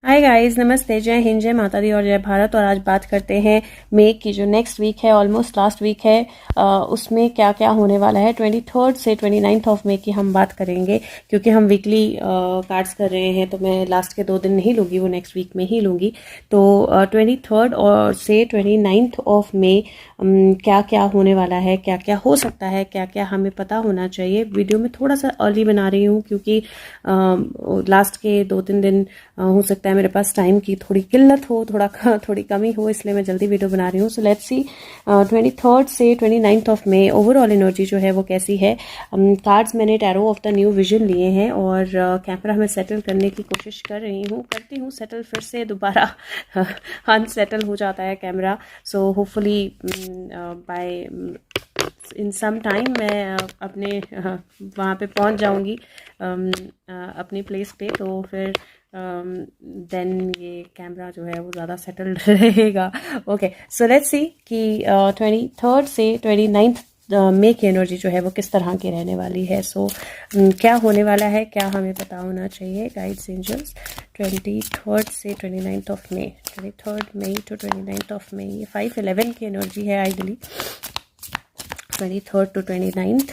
Hi guys, नमस्ते, जय हिंद, जय माता दी और जय भारत। और आज बात करते हैं मई की, जो नेक्स्ट वीक है, ऑलमोस्ट लास्ट वीक है। उसमें क्या क्या होने वाला है। 23 से 29 ऑफ मई की हम बात करेंगे, क्योंकि हम वीकली कार्ड्स कर रहे हैं, तो मैं लास्ट के 2 दिन नहीं लूँगी, वो नेक्स्ट वीक में ही लूँगी। तो 23 और से 29 ऑफ मई क्या क्या होने वाला है, क्या क्या हो सकता है, क्या क्या हमें पता होना चाहिए। वीडियो में थोड़ा सा अर्ली बना रही हूँ, क्योंकि लास्ट के 2-3 दिन हो सकता है मेरे पास टाइम की थोड़ी किल्लत हो, थोड़ी कमी हो, इसलिए मैं जल्दी वीडियो बना रही हूँ। सो लेट्स सी 23 से 29 ऑफ मई ओवरऑल एनर्जी जो है वो कैसी है। कार्ड्स मैंने tarot of the new vision लिए हैं और कैमरा में सेटल करने की कोशिश करती हूँ सेटल, फिर से दोबारा अनसेटल हो जाता है camera. So hopefully by in some time मैं अपने वहाँ पे पहुँच जाऊँगी, अपनी प्लेस पे। तो फिर देन ये कैमरा जो है वो ज़्यादा सेटल्ड रहेगा। ओके, सो लेट्स सी कि 23 से 29 मई की एनर्जी जो है वो किस तरह की रहने वाली है। सो क्या होने वाला है, क्या हमें पता होना चाहिए। गाइड्स एंजल्स 23 से 29 of May, 23 May to 29 of May, ये 5-11 की एनर्जी है आइडली। 23 टू 29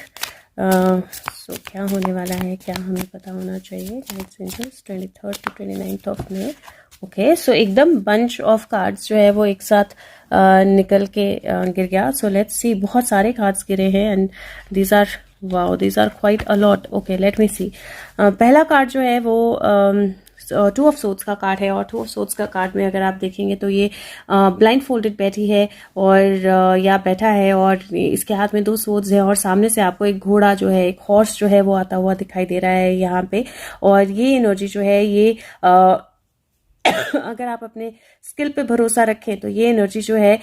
सो क्या होने वाला है, क्या हमें पता होना चाहिए। 23 टू 29 ऑफ मई। ओके, सो एकदम बंच ऑफ कार्ड्स जो है वो एक साथ निकल के गिर गया। सो लेट्स सी, बहुत सारे कार्ड्स गिरे हैं and these are quite a lot. Okay, let me see. पहला कार्ड जो है वो 2 ऑफ सोर्ड्स का कार्ड है, और 2 ऑफ सोर्ड्स का कार्ड में अगर आप देखेंगे तो ये ब्लाइंड फोल्डेड बैठी है और या बैठा है, और इसके हाथ में 2 सोर्ड्स है, और सामने से आपको एक घोड़ा जो है, एक हॉर्स जो है वो आता हुआ दिखाई दे रहा है यहाँ पे। और ये एनर्जी जो है ये अगर आप अपने स्किल पे भरोसा रखें तो ये एनर्जी जो है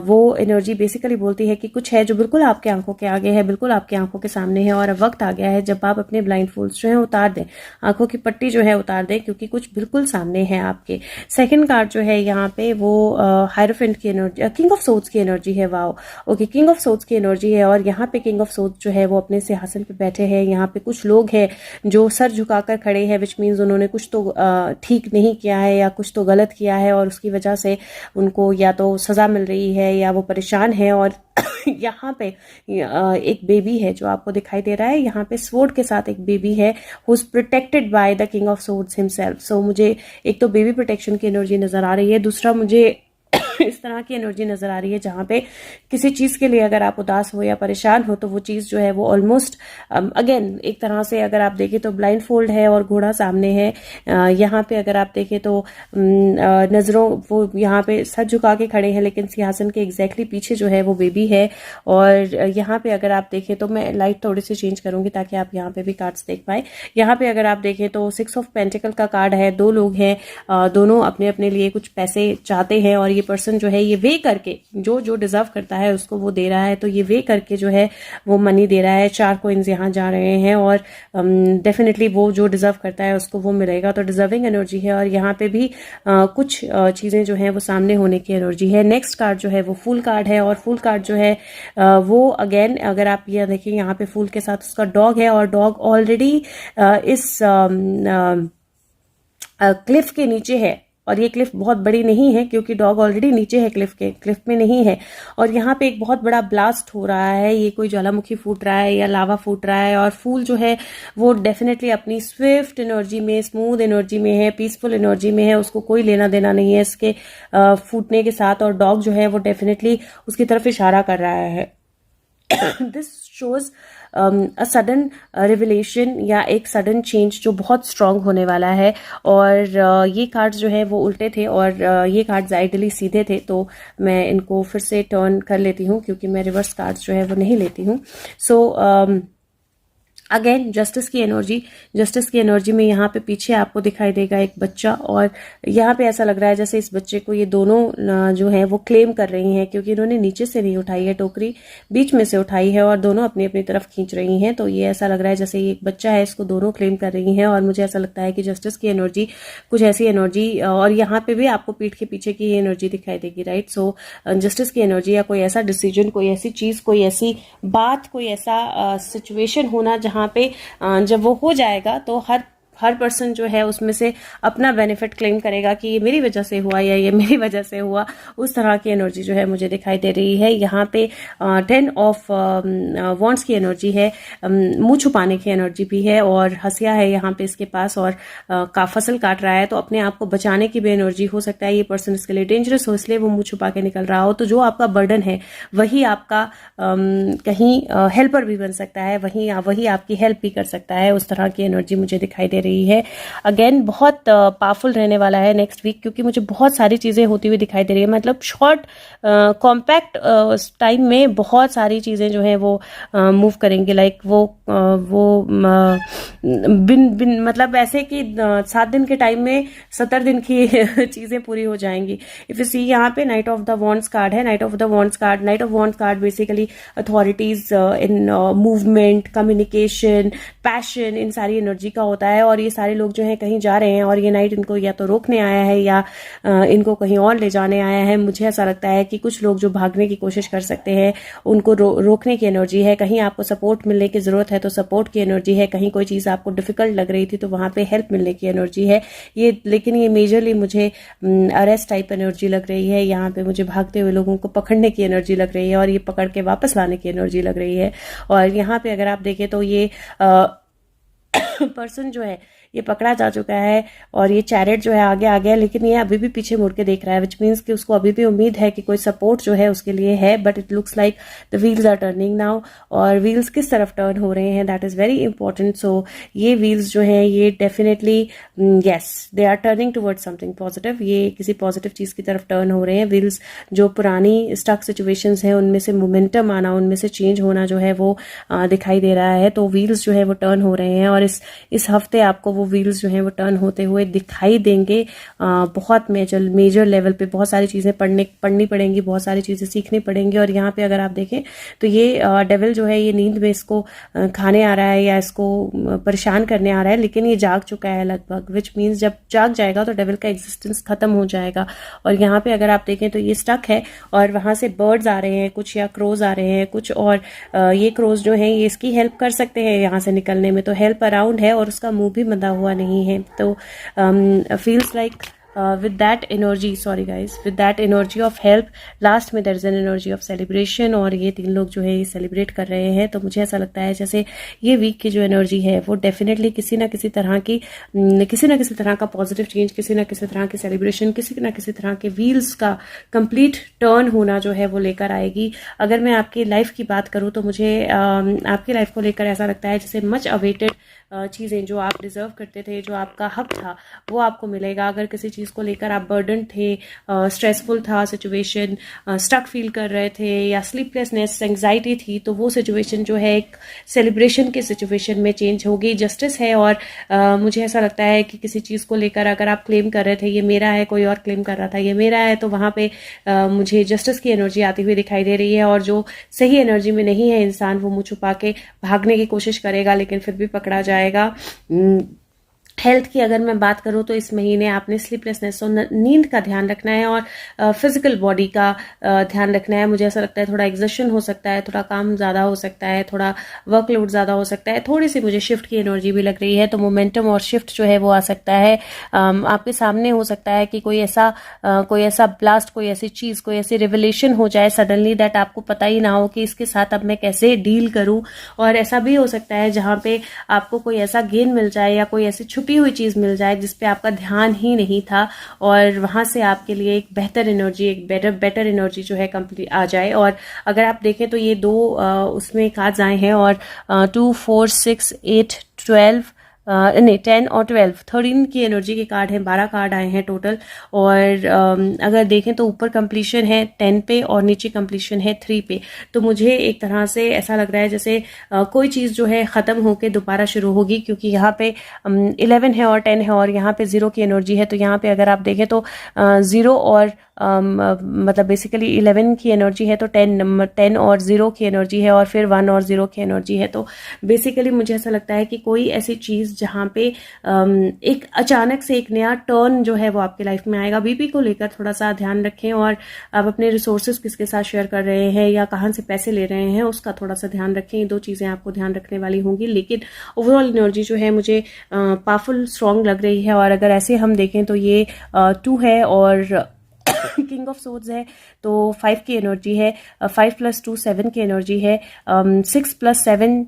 वो एनर्जी बेसिकली बोलती है कि कुछ है जो बिल्कुल आपके आंखों के आगे है, बिल्कुल आपकी आंखों के सामने है, और अब वक्त आ गया है जब आप अपने ब्लाइंड फोल्ड्स जो है उतार दें, आंखों की पट्टी जो है उतार दें, क्योंकि कुछ बिल्कुल सामने है आपके। सेकंड कार्ड जो है यहाँ पे वो हायरोफेंट की एनर्जी, किंग ऑफ सोर्ड्स की एनर्जी है। Wow, okay, king of swords की एनर्जी है, और यहाँ पे किंग ऑफ सोर्ड्स जो है वो अपने सिंहासन पे बैठे हैं। यहाँ पे कुछ लोग हैं जो सर झुकाकर खड़े हैं, विच मीन्स उन्होंने कुछ तो ठीक नहीं किया है या कुछ तो गलत किया है, और उसकी वजह से उनको या तो सजा मिल रही है या वो परेशान है। और यहाँ पे एक बेबी है जो आपको दिखाई दे रहा है, यहाँ पे स्वॉर्ड के साथ एक बेबी है who is protected by the king of swords himself. So मुझे एक तो बेबी प्रोटेक्शन की एनर्जी नजर आ रही है, दूसरा मुझे इस तरह की एनर्जी नजर आ रही है जहाँ पे किसी चीज के लिए अगर आप उदास हो या परेशान हो तो वो चीज जो है वो ऑलमोस्ट अगेन एक तरह से अगर आप देखें तो ब्लाइंड फोल्ड है और घोड़ा सामने है। यहाँ पे अगर आप देखें तो नजरों वो यहाँ पे सर झुका के खड़े हैं, लेकिन सिंहासन के एग्जैक्टली पीछे जो है वो बेबी है। और यहाँ पे अगर आप देखें तो मैं लाइट थोड़ी सी चेंज करूंगी ताकि आप यहाँ पे भी कार्ड्स देख पाए। यहाँ पे अगर आप देखें तो 6 ऑफ पेंटिकल का कार्ड है, 2 लोग हैं, दोनों अपने अपने लिए कुछ पैसे चाहते हैं, और ये पर्सन जो है ये वे करके जो डिजर्व करता है उसको वो दे रहा है, तो ये वे करके जो है वो मनी दे रहा है। 4 कॉइन्स यहाँ जा रहे हैं, और डेफिनेटली वो जो डिजर्व करता है उसको वो मिलेगा, तो डिजर्विंग एनर्जी है। और यहाँ पे भी कुछ चीजें जो है वो सामने होने की एनर्जी है। नेक्स्ट कार्ड जो है वो फूल कार्ड है, और फूल कार्ड जो है वो अगेन अगर आप ये देखें यहाँ पे फूल के साथ उसका डॉग है, और डॉग ऑलरेडी इस क्लिफ के नीचे है, और ये क्लिफ बहुत बड़ी नहीं है क्योंकि डॉग ऑलरेडी नीचे है, क्लिफ में नहीं है। और यहाँ पे एक बहुत बड़ा ब्लास्ट हो रहा है, ये कोई ज्वालामुखी फूट रहा है या लावा फूट रहा है, और फूल जो है वो डेफिनेटली अपनी स्विफ्ट एनर्जी में, स्मूथ एनर्जी में है, पीसफुल एनर्जी में है, उसको कोई लेना देना नहीं है इसके फूटने के साथ। और डॉग जो है वो डेफिनेटली उसकी तरफ इशारा कर रहा है। This shows a sudden revelation या एक सडन चेंज जो बहुत स्ट्रांग होने वाला है। और ये कार्ड्स जो है वो उल्टे थे, और ये कार्ड्स आइडली सीधे थे, तो मैं इनको फिर से टर्न कर लेती हूँ क्योंकि मैं रिवर्स कार्ड्स जो है वो नहीं लेती हूँ। सो अगेन जस्टिस की एनर्जी में यहाँ पे पीछे आपको दिखाई देगा एक बच्चा, और यहाँ पे ऐसा लग रहा है जैसे इस बच्चे को ये दोनों जो है वो क्लेम कर रही हैं, क्योंकि इन्होंने नीचे से नहीं उठाई है टोकरी, बीच में से उठाई है, और दोनों अपनी अपनी तरफ खींच रही हैं। तो ये ऐसा लग रहा है जैसे ये एक बच्चा है, इसको दोनों क्लेम कर रही हैं। और मुझे ऐसा लगता है कि जस्टिस की एनर्जी कुछ ऐसी एनर्जी, और यहाँ पे भी आपको पीठ के पीछे की एनर्जी दिखाई देगी, राइट। सो जस्टिस की एनर्जी या कोई ऐसा डिसीजन, कोई ऐसी चीज, कोई ऐसी बात, कोई ऐसा सिचुएशन होना जहाँ पे जब वो हो जाएगा तो हर पर्सन जो है उसमें से अपना बेनिफिट क्लेम करेगा कि ये मेरी वजह से हुआ या ये मेरी वजह से हुआ, उस तरह की एनर्जी जो है मुझे दिखाई दे रही है। यहाँ पे 10 ऑफ वॉन्ड्स की एनर्जी है, मुंह छुपाने की एनर्जी भी है, और हंसिया है यहाँ पे इसके पास, और का फसल काट रहा है, तो अपने आप को बचाने की भी एनर्जी हो सकता है। ये पर्सन इसके लिए डेंजरस हो, इसलिए वो मुंह छुपा के निकल रहा हो। तो जो आपका बर्डन है वही आपका कहीं हेल्पर भी बन सकता है, वही आपकी हेल्प भी कर सकता है। उस तरह की एनर्जी मुझे दिखाई दे रही है। अगेन बहुत पावरफुल रहने वाला है नेक्स्ट वीक, क्योंकि मुझे बहुत सारी चीजें होती हुई दिखाई दे रही है। मतलब शॉर्ट कॉम्पैक्ट टाइम में बहुत सारी चीजें जो है वो मूव करेंगे। लाइक वो बिन मतलब ऐसे कि 7 दिन के टाइम में 70 दिन की चीजें पूरी हो जाएंगी। इफ यू सी यहाँ पे knight of the wands card है। Knight of wands card basically authorities in movement, communication, passion, इन सारी एनर्जी का होता है। और ये सारे लोग जो है कहीं जा रहे हैं, और ये नाइट इनको या तो रोकने आया है या इनको कहीं और ले जाने आया है। मुझे ऐसा लगता है कि कुछ लोग जो भागने की कोशिश कर सकते हैं उनको रोकने की एनर्जी है। कहीं आपको सपोर्ट मिलने की जरूरत है तो सपोर्ट की एनर्जी है। कहीं कोई चीज आपको डिफिकल्ट लग रही थी तो वहां पे हेल्प मिलने की एनर्जी है। लेकिन ये मेजरली मुझे अरेस्ट टाइप एनर्जी लग रही है। यहाँ पे मुझे भागते हुए लोगों को पकड़ने की एनर्जी लग रही है, और ये पकड़ के वापस लाने की एनर्जी लग रही है। और यहाँ पे अगर आप देखें तो ये पर्सन जो है ये पकड़ा जा चुका है, और ये चैरेट जो है आगे आ गया, लेकिन ये अभी भी पीछे मुड़ के देख रहा है, विच मीन्स कि उसको अभी भी उम्मीद है कि कोई सपोर्ट जो है उसके लिए है। But it looks like the wheels are turning now, और व्हील्स किस तरफ टर्न हो रहे हैं that is very important. So ये व्हील्स जो हैं ये definitely yes they are turning towards something positive. ये किसी पॉजिटिव चीज की तरफ टर्न हो रहे हैं। व्हील्स जो पुरानी स्टक सिचुएशंस हैं उनमें से मोमेंटम आना, उनमें से चेंज होना जो है वो दिखाई दे रहा है। तो व्हील्स जो है वो टर्न हो रहे हैं, और इस हफ्ते आपको वो व्हील्स जो है वो टर्न होते हुए दिखाई देंगे। बहुत मेजर लेवल पे बहुत सारी चीजें पढ़नी पड़ेंगी, बहुत सारी चीजें सीखनी पड़ेंगी। और यहाँ पे अगर आप देखें तो ये डेविल जो है ये नींद में इसको खाने आ रहा है या इसको परेशान करने आ रहा है, लेकिन ये जाग चुका है लगभग, विच मीन्स जब जाग जाएगा तो डेविल का एग्जिस्टेंस खत्म हो जाएगा। और यहाँ पे अगर आप देखें तो ये स्टक है, और वहां से बर्ड्स आ रहे हैं कुछ, या क्रोज आ रहे हैं कुछ, और ये क्रोज जो है ये इसकी हेल्प कर सकते हैं यहाँ से निकलने में। तो हेल्प अराउंड है, और उसका मुंह भी बंधा हुआ नहीं है। तो feels like with that energy, sorry guys, with that energy of help, last में there is an energy of celebration, और ये 3 लोग जो है ये सेलिब्रेट कर रहे हैं। तो मुझे ऐसा लगता है जैसे ये वीक की जो एनर्जी है वो डेफिनेटली किसी ना किसी तरह का पॉजिटिव चेंज, किसी ना किसी तरह की सेलिब्रेशन, किसी ना किसी तरह के व्हील्स का कंप्लीट टर्न होना जो है वो लेकर आएगी। अगर मैं आपकी लाइफ की बात करूँ तो मुझे आपकी लाइफ को लेकर ऐसा लगता है जैसे मच अवेटेड चीज़ें जो आप डिजर्व करते थे, जो आपका हक था, वो आपको मिलेगा। अगर किसी चीज़ को लेकर आप बर्डन थे, स्ट्रेसफुल था सिचुएशन, स्टक फील कर रहे थे, या स्लीपलेसनेस, एंग्जाइटी थी, तो वो सिचुएशन जो है एक सेलिब्रेशन के सिचुएशन में चेंज होगी। जस्टिस है, और मुझे ऐसा लगता है कि किसी चीज़ को लेकर अगर आप क्लेम कर रहे थे ये मेरा है, कोई और क्लेम कर रहा था ये मेरा है, तो वहाँ पे मुझे जस्टिस की एनर्जी आती हुई दिखाई दे रही है। और जो सही एनर्जी में नहीं है इंसान, वो मुँह छुपा के भागने की कोशिश करेगा, लेकिन फिर भी पकड़ा जाएगा। हेल्थ की अगर मैं बात करूं तो इस महीने आपने स्लीपलेसनेस और नींद का ध्यान रखना है, और फिजिकल बॉडी का ध्यान रखना है। मुझे ऐसा लगता है थोड़ा एग्जर्शन हो सकता है, थोड़ा काम ज़्यादा हो सकता है, थोड़ा वर्कलोड ज़्यादा हो सकता है, थोड़ी सी मुझे शिफ्ट की एनर्जी भी लग रही है। तो मोमेंटम और शिफ्ट जो है वो आ सकता है। आपके सामने हो सकता है कि कोई ऐसा ब्लास्ट, कोई ऐसी चीज़, कोई ऐसी रिवलेशन हो जाए सडनली दैट आपको पता ही ना हो कि इसके साथ अब मैं कैसे डील करूं। और ऐसा भी हो सकता है जहां पे आपको कोई ऐसा गेन मिल जाए या कोई ऐसी छुपी हुई चीज मिल जाए जिस पे आपका ध्यान ही नहीं था, और वहां से आपके लिए एक बेहतर एनर्जी, एक बेटर एनर्जी जो है कंप्लीट आ जाए। और अगर आप देखें तो ये 2 उसमें कार्ड्स आए हैं, और 2, 4, 6, 8, 12 नहीं 10 और 12 13 की एनर्जी के कार्ड हैं। 12 कार्ड आए हैं टोटल। और अगर देखें तो ऊपर कंप्लीशन है 10 पे और नीचे कंप्लीशन है 3 पे। तो मुझे एक तरह से ऐसा लग रहा है जैसे कोई चीज़ जो है ख़त्म होकर दोबारा शुरू होगी, क्योंकि यहाँ पे 11 है और 10 है, और यहाँ पे 0 की एनर्जी है। तो यहाँ पे अगर आप देखें तो 0 और मतलब बेसिकली 11 की एनर्जी है तो 10 और 0 की एनर्जी है, और फिर 1 और 0 की एनर्जी है। तो बेसिकली मुझे ऐसा लगता है कि कोई ऐसी चीज़ जहाँ पे एक अचानक से एक नया टर्न जो है वो आपकी लाइफ में आएगा। बीपी को लेकर थोड़ा सा ध्यान रखें, और आप अपने रिसोर्सेज किसके साथ शेयर कर रहे हैं या कहाँ से पैसे ले रहे हैं उसका थोड़ा सा ध्यान रखें। ये दो चीज़ें आपको ध्यान रखने वाली होंगी। लेकिन ओवरऑल एनर्जी जो है मुझे पावरफुल स्ट्रॉन्ग लग रही है। और अगर ऐसे हम देखें तो ये 2 है और किंग ऑफ सोर्ड्स है, तो 5 की एनर्जी है। 5 + 2 7 की एनर्जी है। 6 + 7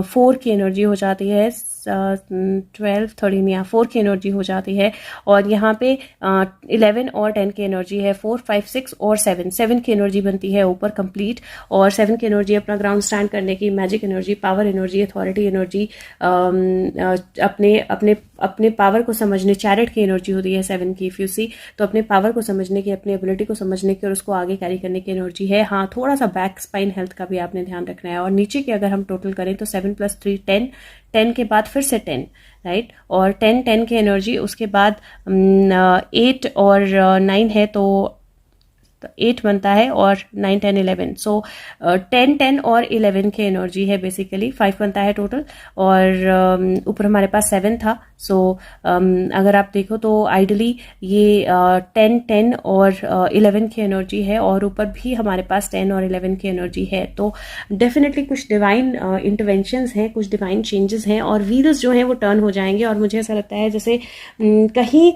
4 की एनर्जी हो जाती है। 12 13 या 4 की एनर्जी हो जाती है। और यहाँ पे 11 और 10 की एनर्जी है। 4 5 6 और 7 की एनर्जी बनती है ऊपर कंप्लीट। और 7 की एनर्जी अपना ग्राउंड स्टैंड करने की, magic energy, power energy, authority energy, अपने अपने अपने पावर को समझने, चैरिट की एनर्जी होती है 7 की इफ यू सी। तो अपने पावर को समझने की, अपनी एबिलिटी को समझने की और उसको आगे कैरी करने की एनर्जी है। हाँ, थोड़ा सा बैक स्पाइन हेल्थ का भी आपने ध्यान रखना है। और नीचे की अगर हम टोटल करें तो 7 + 3 10, 10 के बाद फिर से 10, राइट। और 10 की एनर्जी, उसके बाद 8 और 9 है तो 8 बनता है, और 9 10 11। सो 10 10 और 11 की एनर्जी है बेसिकली। 5 बनता है टोटल, और ऊपर हमारे पास 7 था। सो अगर आप देखो तो आइडली ये 10 10 और 11 की एनर्जी है, और ऊपर भी हमारे पास 10 और 11 की एनर्जी है। तो डेफिनेटली कुछ डिवाइन इंटरवेंशंस हैं, कुछ डिवाइन चेंजेस हैं, और व्हील्स जो हैं वो टर्न हो जाएंगे। और मुझे ऐसा लगता है जैसे कहीं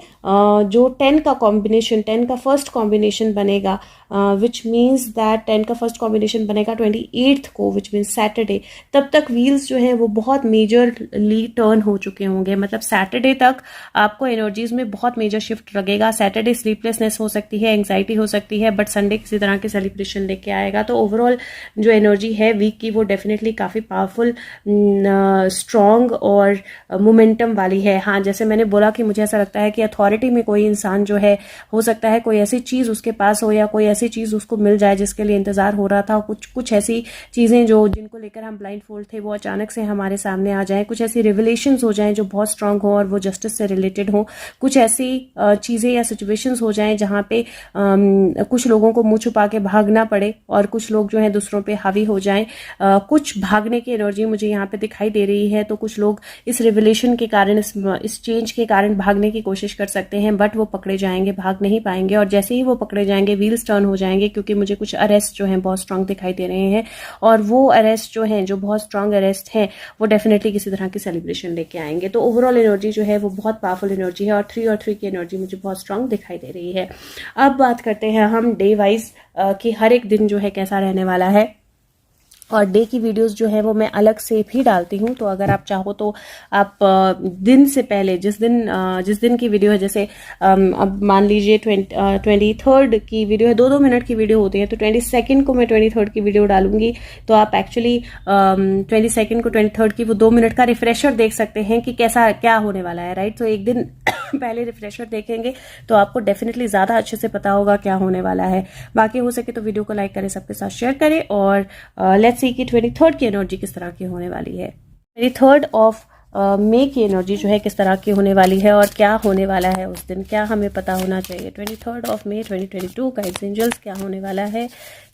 जो 10 का कॉम्बिनेशन, 10 का फर्स्ट कॉम्बिनेशन बनेगा, विच मीन्स दैट 10 का फर्स्ट कॉम्बिनेशन बनेगा 28 को, विच मीन्स सैटरडे। तब तक व्हील्स जो है वो बहुत मेजरली टर्न हो चुके होंगे। मतलब सैटरडे तक आपको एनर्जीज में बहुत मेजर शिफ्ट लगेगा। सैटरडे स्लीपलेसनेस हो सकती है, एंग्जाइटी हो सकती है, बट संडे किसी तरह के सेलिब्रेशन लेके आएगा। तो ओवरऑल जो एनर्जी है वीक की वो डेफिनेटली काफ़ी पावरफुल, स्ट्रॉन्ग और मोमेंटम वाली है। हाँ, जैसे मैंने बोला कि मुझे ऐसा लगता है कि अथॉरिटी में कोई इंसान जो है, हो सकता है कोई ऐसी चीज़ उसके पास हो या कोई ऐसी चीज़ उसको मिल जाए जिसके लिए इंतजार हो रहा था। कुछ ऐसी चीज़ें जो जिनको लेकर हम ब्लाइंड फोल्ड थे वो अचानक से हमारे सामने आ जाएं। कुछ ऐसी रिविलेशंस हो जाएं जो बहुत स्ट्रांग हो और वो जस्टिस से रिलेटेड हो। कुछ ऐसी चीज़ें या सिचुएशंस हो जाएं जहाँ पे कुछ लोगों को मुंह छुपा के भागना पड़े और कुछ लोग जो है दूसरों पे हावी हो जाएं। कुछ भागने की एनर्जी मुझे यहाँ पे दिखाई दे रही है। तो कुछ लोग इस रिविलेशन के कारण, इस चेंज के कारण भागने की कोशिश कर सकते हैं, बट वो पकड़े जाएंगे, भाग नहीं पाएंगे। और जैसे ही वो पकड़े जाएंगे व्हील्स टर्न हो जाएंगे, क्योंकि मुझे कुछ अरेस्ट जो हैं बहुत स्ट्रांग दिखाई दे रहे हैं। और वो अरेस्ट जो हैं, जो बहुत स्ट्रांग अरेस्ट हैं, वो डेफिनेटली किसी तरह की सेलिब्रेशन लेके आएंगे। तो ओवरऑल एनर्जी जो है वो बहुत पावरफुल एनर्जी है, और 3 की एनर्जी मुझे बहुत स्ट्रांग दिखाई दे रही है। अब बात करते हैं हम डे वाइज कि हर एक दिन जो है कैसा रहने वाला है। और डे की वीडियोस जो है वो मैं अलग से भी डालती हूँ। तो अगर आप चाहो तो आप दिन से पहले, जिस दिन की वीडियो है, जैसे अब मान लीजिए 23rd की वीडियो है, 2-2 मिनट की वीडियो होती है, तो 22nd को मैं 23rd की वीडियो डालूंगी। तो आप एक्चुअली 22nd को 23rd की वो 2 मिनट का रिफ्रेशर देख सकते हैं कि कैसा क्या होने वाला है, राइट। तो एक दिन पहले रिफ्रेशर देखेंगे तो आपको डेफिनेटली ज़्यादा अच्छे से पता होगा क्या होने वाला है। बाकी हो सके तो वीडियो को लाइक करें, सबके साथ शेयर करें, और लेट्स सी कि 23rd की एनर्जी किस तरह की होने वाली है। 23rd ऑफ मई की एनर्जी जो है किस तरह की होने वाली है और क्या होने वाला है उस दिन, क्या हमें पता होना चाहिए। 23rd ऑफ मई 2022 का एंजल्स क्या होने वाला है,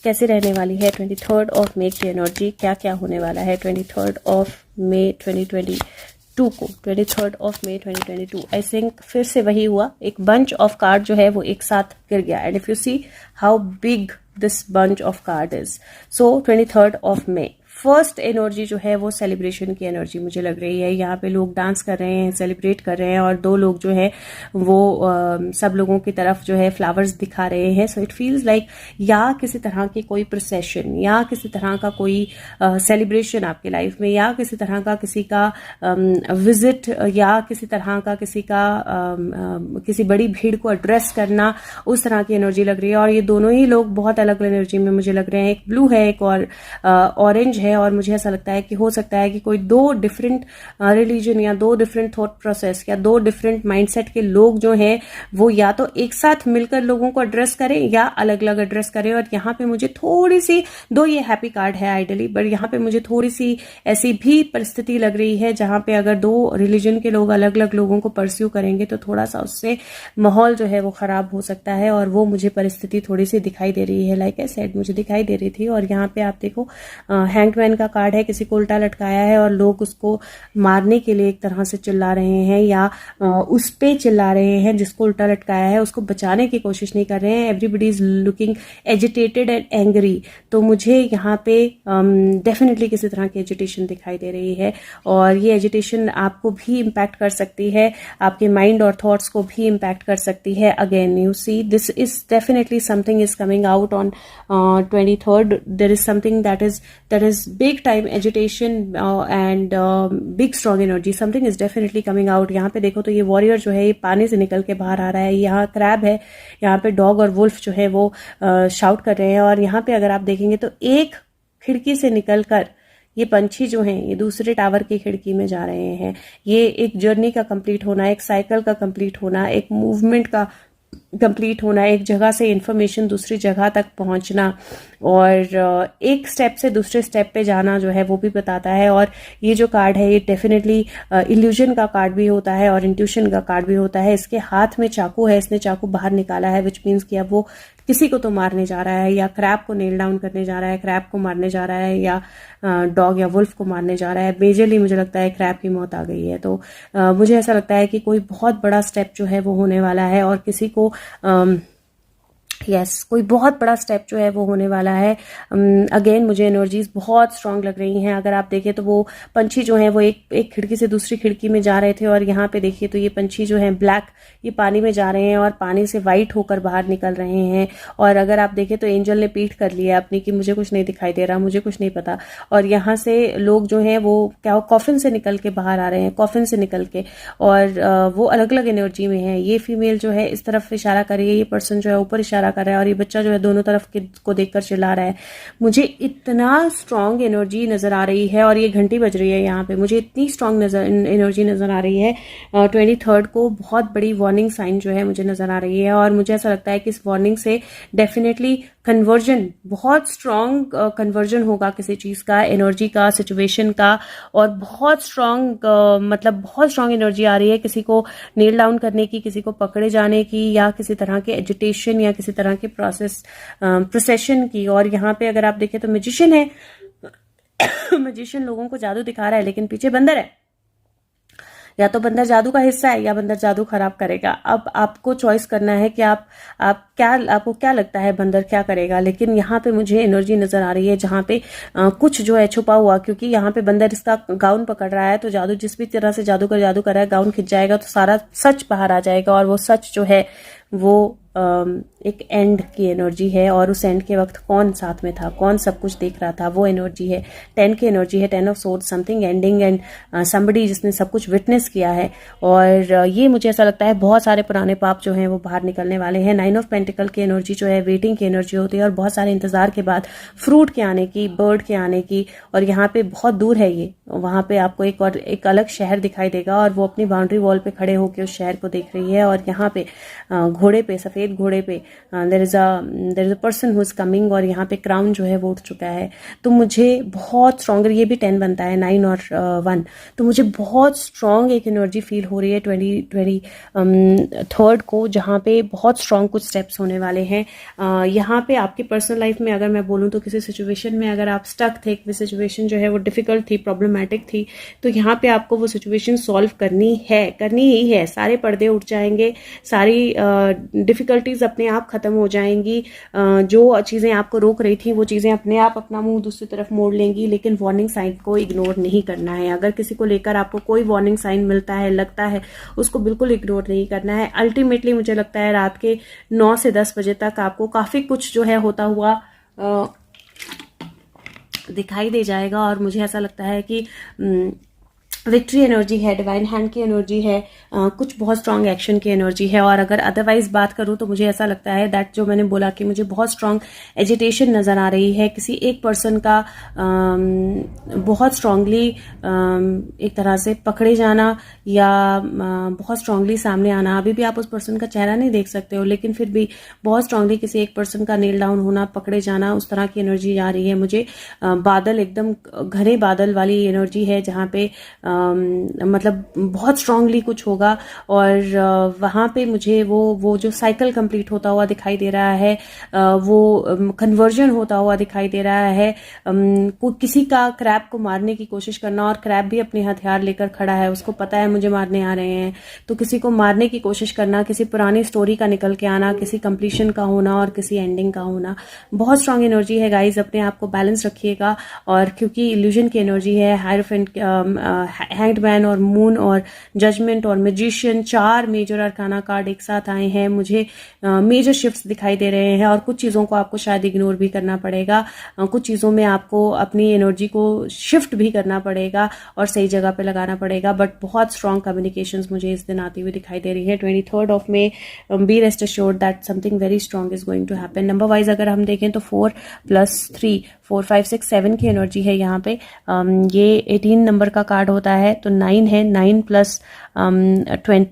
कैसे रहने वाली है 23rd ऑफ मई की एनर्जी, क्या क्या होने वाला है 23rd ऑफ मई 2022 को। 23rd of May 2022 I think फिर से वही हुआ, एक बंच ऑफ कार्ड जो है वो एक साथ गिर गया। And if you see how big this bunch of card is, so 23rd of May first energy जो है वो सेलिब्रेशन की एनर्जी मुझे लग रही है। यहाँ पे लोग डांस कर रहे हैं, सेलिब्रेट कर रहे हैं, और 2 लोग जो है वो सब लोगों की तरफ जो है फ्लावर्स दिखा रहे हैं। सो इट फील्स लाइक या किसी तरह की कोई प्रोसेशन या किसी तरह का कोई सेलिब्रेशन आपकी लाइफ में, या किसी तरह का किसी का विजिट, या किसी तरह का किसी बड़ी भीड़ को एड्रेस करना, उस तरह की एनर्जी लग रही है। और ये दोनों ही लोग बहुत अलग एनर्जी में मुझे लग रहे हैं। एक ब्लू है, एक और ऑरेंज है, है और मुझे ऐसा लगता है कि हो सकता है कि कोई 2 डिफरेंट रिलीजन या 2 डिफरेंट थॉट प्रोसेस या 2 डिफरेंट माइंडसेट के लोग जो हैं वो या तो एक साथ मिलकर लोगों को एड्रेस करें या अलग अलग एड्रेस करें। और यहाँ पे मुझे थोड़ी सी, दो ये हैप्पी कार्ड है आइडली, बट यहाँ पे मुझे थोड़ी सी ऐसी भी परिस्थिति लग रही है जहाँ पे अगर 2 रिलीजन के लोग अलग अलग लोगों को परस्यू करेंगे तो थोड़ा सा उससे माहौल जो है वो खराब हो सकता है। और वो मुझे परिस्थिति थोड़ी सी दिखाई दे रही है, लाइक आई सेड मुझे दिखाई दे रही थी। और यहाँ पे आप देखो हैंगमैन का कार्ड है, किसी को उल्टा लटकाया है और लोग उसको मारने के लिए एक तरह से चिल्ला रहे हैं या उस पे चिल्ला रहे हैं जिसको उल्टा लटकाया है, उसको बचाने की कोशिश नहीं कर रहे हैं। Everybody is looking agitated and angry. तो मुझे यहाँ पे डेफिनेटली किसी तरह की एजिटेशन दिखाई दे रही है और ये एजिटेशन आपको भी इम्पैक्ट कर सकती है, आपके माइंड और थॉट्स को भी इम्पैक्ट कर सकती है। Again you see this is definitely something is coming out on 23rd. There is something that is big time agitation and big strong energy. Something is definitely coming out. यहाँ पे देखो तो ये वॉरियर जो है ये पानी से निकल के बाहर आ रहा है। यहाँ क्रैब है, यहाँ पे डॉग और वुल्फ जो है वो शाउट कर रहे हैं। और यहाँ पे अगर आप देखेंगे तो एक खिड़की से निकलकर ये पंछी जो हैं ये दूसरे टावर की खिड़की में जा रहे हैं। ये एक जर्नी का कंप्लीट होना, एक साइकिल का कंप्लीट होना, एक मूवमेंट का कंप्लीट होना, एक जगह से इंफॉर्मेशन दूसरी जगह तक पहुंचना और एक स्टेप से दूसरे स्टेप पे जाना जो है वो भी बताता है। और ये जो कार्ड है ये डेफिनेटली इल्यूजन का कार्ड भी होता है और इंट्यूशन का कार्ड भी होता है। इसके हाथ में चाकू है, इसने चाकू बाहर निकाला है, विच मीन्स कि अब वो किसी को तो मारने जा रहा है या क्रैब को नेल डाउन करने जा रहा है, क्रैब को मारने जा रहा है या डॉग या वुल्फ को मारने जा रहा है। मेजरली मुझे लगता है क्रैब की मौत आ गई है। तो मुझे ऐसा लगता है कि कोई बहुत बड़ा स्टेप जो है वो होने वाला है और किसी को कोई बहुत बड़ा स्टेप जो है वो होने वाला है। अगेन मुझे एनर्जीज बहुत स्ट्रांग लग रही हैं। अगर आप देखें तो वो पंछी जो है वो एक खिड़की से दूसरी खिड़की में जा रहे थे और यहाँ पे देखिए तो ये पंछी जो है ब्लैक, ये पानी में जा रहे हैं और पानी से वाइट होकर बाहर निकल रहे हैं। और अगर आप देखें तो एंजल ने पीठ कर लिया अपनी कि मुझे कुछ नहीं दिखाई दे रहा, मुझे कुछ नहीं पता। और यहाँ से लोग जो हैं वो क्या कॉफिन से निकल के बाहर आ रहे हैं, कॉफिन से निकल के, और वो अलग अलग एनर्जी में है। ये फीमेल जो है इस तरफ इशारा कर रही है, ये पर्सन जो है ऊपर इशारा कर रहा है और ये बच्चा जो है दोनों तरफ को देखकर चिल्ला रहा है। मुझे इतना स्ट्रांग एनर्जी नजर आ रही है और ये घंटी बज रही है यहाँ पे, मुझे इतनी स्ट्रांग एनर्जी नजर आ रही है। 23rd को बहुत बड़ी वार्निंग साइन जो है मुझे नजर आ रही है और मुझे ऐसा लगता है कि इस वार्निंग से डेफिनेटली कन्वर्जन, बहुत स्ट्रांग कन्वर्जन होगा किसी चीज का, एनर्जी का, सिचुएशन का। और बहुत स्ट्रांग मतलब बहुत स्ट्रांग एनर्जी आ रही है किसी को नेल डाउन करने की, किसी को पकड़े जाने की या किसी तरह के एजिटेशन या किसी तरह के प्रोसेशन की। और यहाँ पे अगर आप देखें तो मैजिशियन है मैजिशियन लोगों को जादू दिखा रहा है लेकिन पीछे बंदर है। या तो बंदर जादू का हिस्सा है या बंदर जादू खराब करेगा। अब आपको चॉइस करना है कि आपको क्या लगता है बंदर क्या करेगा। लेकिन यहाँ पे मुझे एनर्जी नजर आ रही है जहाँ पे कुछ जो है छुपा हुआ, क्योंकि यहाँ पे बंदर इसका गाउन पकड़ रहा है तो जादू जिस भी तरह से जादू कर रहा है, गाउन खिंच जाएगा तो सारा सच बाहर आ जाएगा। और वो सच जो है वो एक एंड की एनर्जी है और उस एंड के वक्त कौन साथ में था, कौन सब कुछ देख रहा था, वो एनर्जी है। 10 की एनर्जी है, 10 of swords, something ending and somebody जिसने सब कुछ विटनेस किया है। और ये मुझे ऐसा लगता है बहुत सारे पुराने पाप जो हैं वो बाहर निकलने वाले हैं। 9 ऑफ पेंटिकल की एनर्जी जो है वेटिंग की एनर्जी होती है और बहुत सारे इंतजार के बाद फ्रूट के आने की, बर्ड के आने की। और यहाँ पे बहुत दूर है ये, वहां पे आपको एक अलग शहर दिखाई देगा और वो अपनी बाउंड्री वॉल पे खड़े होकर उस शहर को देख रही है। और यहाँ पे घोड़े पे, सफेद घोड़े पे there is a person who is coming और यहाँ पे क्राउन जो है वो उठ चुका है। तो मुझे बहुत स्ट्रॉन्गर, ये भी 10 बनता है, 9 और 1, तो मुझे बहुत स्ट्रॉन्ग एक एनर्जी फील हो रही है 23rd को, जहाँ पे बहुत स्ट्रॉन्ग कुछ स्टेप्स होने वाले हैं। यहाँ पे आपकी पर्सनल लाइफ में अगर मैं बोलूँ तो किसी सिचुएशन में अगर आप स्टक थे, किसी सिचुएशन जो है वो डिफिकल्ट थी, प्रॉब्लमैटिक थी, तो यहाँ पे आपको वो सिचुएशन सॉल्व करनी ही है। सारे पर्दे उठ जाएंगे, सारी डिफिकल्टीज अपने आप खत्म हो जाएंगी। जो चीजें आपको रोक रही थी वो चीजें अपने आप अपना मुंह दूसरी तरफ मोड़ लेंगी। लेकिन वार्निंग साइन को इग्नोर नहीं करना है। अगर किसी को लेकर आपको कोई वार्निंग साइन मिलता है, लगता है, उसको बिल्कुल इग्नोर नहीं करना है। अल्टीमेटली मुझे लगता है रात के 9 से 10 बजे तक आपको काफी कुछ जो है होता हुआ दिखाई दे जाएगा। और मुझे ऐसा लगता है कि विक्ट्री एनर्जी है, डिवाइन हैंड की एनर्जी है, कुछ बहुत स्ट्रांग एक्शन की एनर्जी है। और अगर अदरवाइज बात करूं तो मुझे ऐसा लगता है दैट जो मैंने बोला कि मुझे बहुत स्ट्रांग एजिटेशन नज़र आ रही है, किसी एक पर्सन का बहुत स्ट्रांगली एक तरह से पकड़े जाना या बहुत स्ट्रांगली सामने आना। अभी भी आप उस पर्सन का चेहरा नहीं देख सकते हो, लेकिन फिर भी बहुत स्ट्रांगली किसी एक पर्सन का नील डाउन होना, पकड़े जाना, उस तरह की एनर्जी आ रही है मुझे। बादल, एकदम घने बादल वाली एनर्जी है जहाँ पे मतलब बहुत स्ट्रांगली कुछ होगा। और वहाँ पे मुझे वो जो साइकिल कंप्लीट होता हुआ दिखाई दे रहा है, वो कन्वर्जन होता हुआ दिखाई दे रहा है। किसी का क्रैब को मारने की कोशिश करना, और क्रैब भी अपने हथियार लेकर खड़ा है, उसको पता है मुझे मारने आ रहे हैं, तो किसी को मारने की कोशिश करना, किसी पुरानी स्टोरी का निकल के आना, किसी कंप्लीशन का होना और किसी एंडिंग का होना। बहुत स्ट्रांग एनर्जी है गाइज, अपने आप को बैलेंस रखिएगा। और क्योंकि इल्यूजन की एनर्जी है, हायरफेंट, हैंग्ड मैन और मून और जजमेंट और मैजिशियन, 4 मेजर अरकाना कार्ड एक साथ आए हैं। मुझे मेजर शिफ्ट्स दिखाई दे रहे हैं और कुछ चीज़ों को आपको शायद इग्नोर भी करना पड़ेगा, कुछ चीज़ों में आपको अपनी एनर्जी को शिफ्ट भी करना पड़ेगा और सही जगह पे लगाना पड़ेगा। बट बहुत स्ट्रांग कम्युनिकेशंस मुझे इस दिन आती हुई दिखाई दे रही है। 23rd of May, be rest assured that something very strong is going to happen. Number wise अगर हम देखें तो 4 + 3, 4, 5, 6, 7 की एनर्जी है यहाँ पे। ये 18 नंबर का कार्ड होता है, तो 9 है, 9 +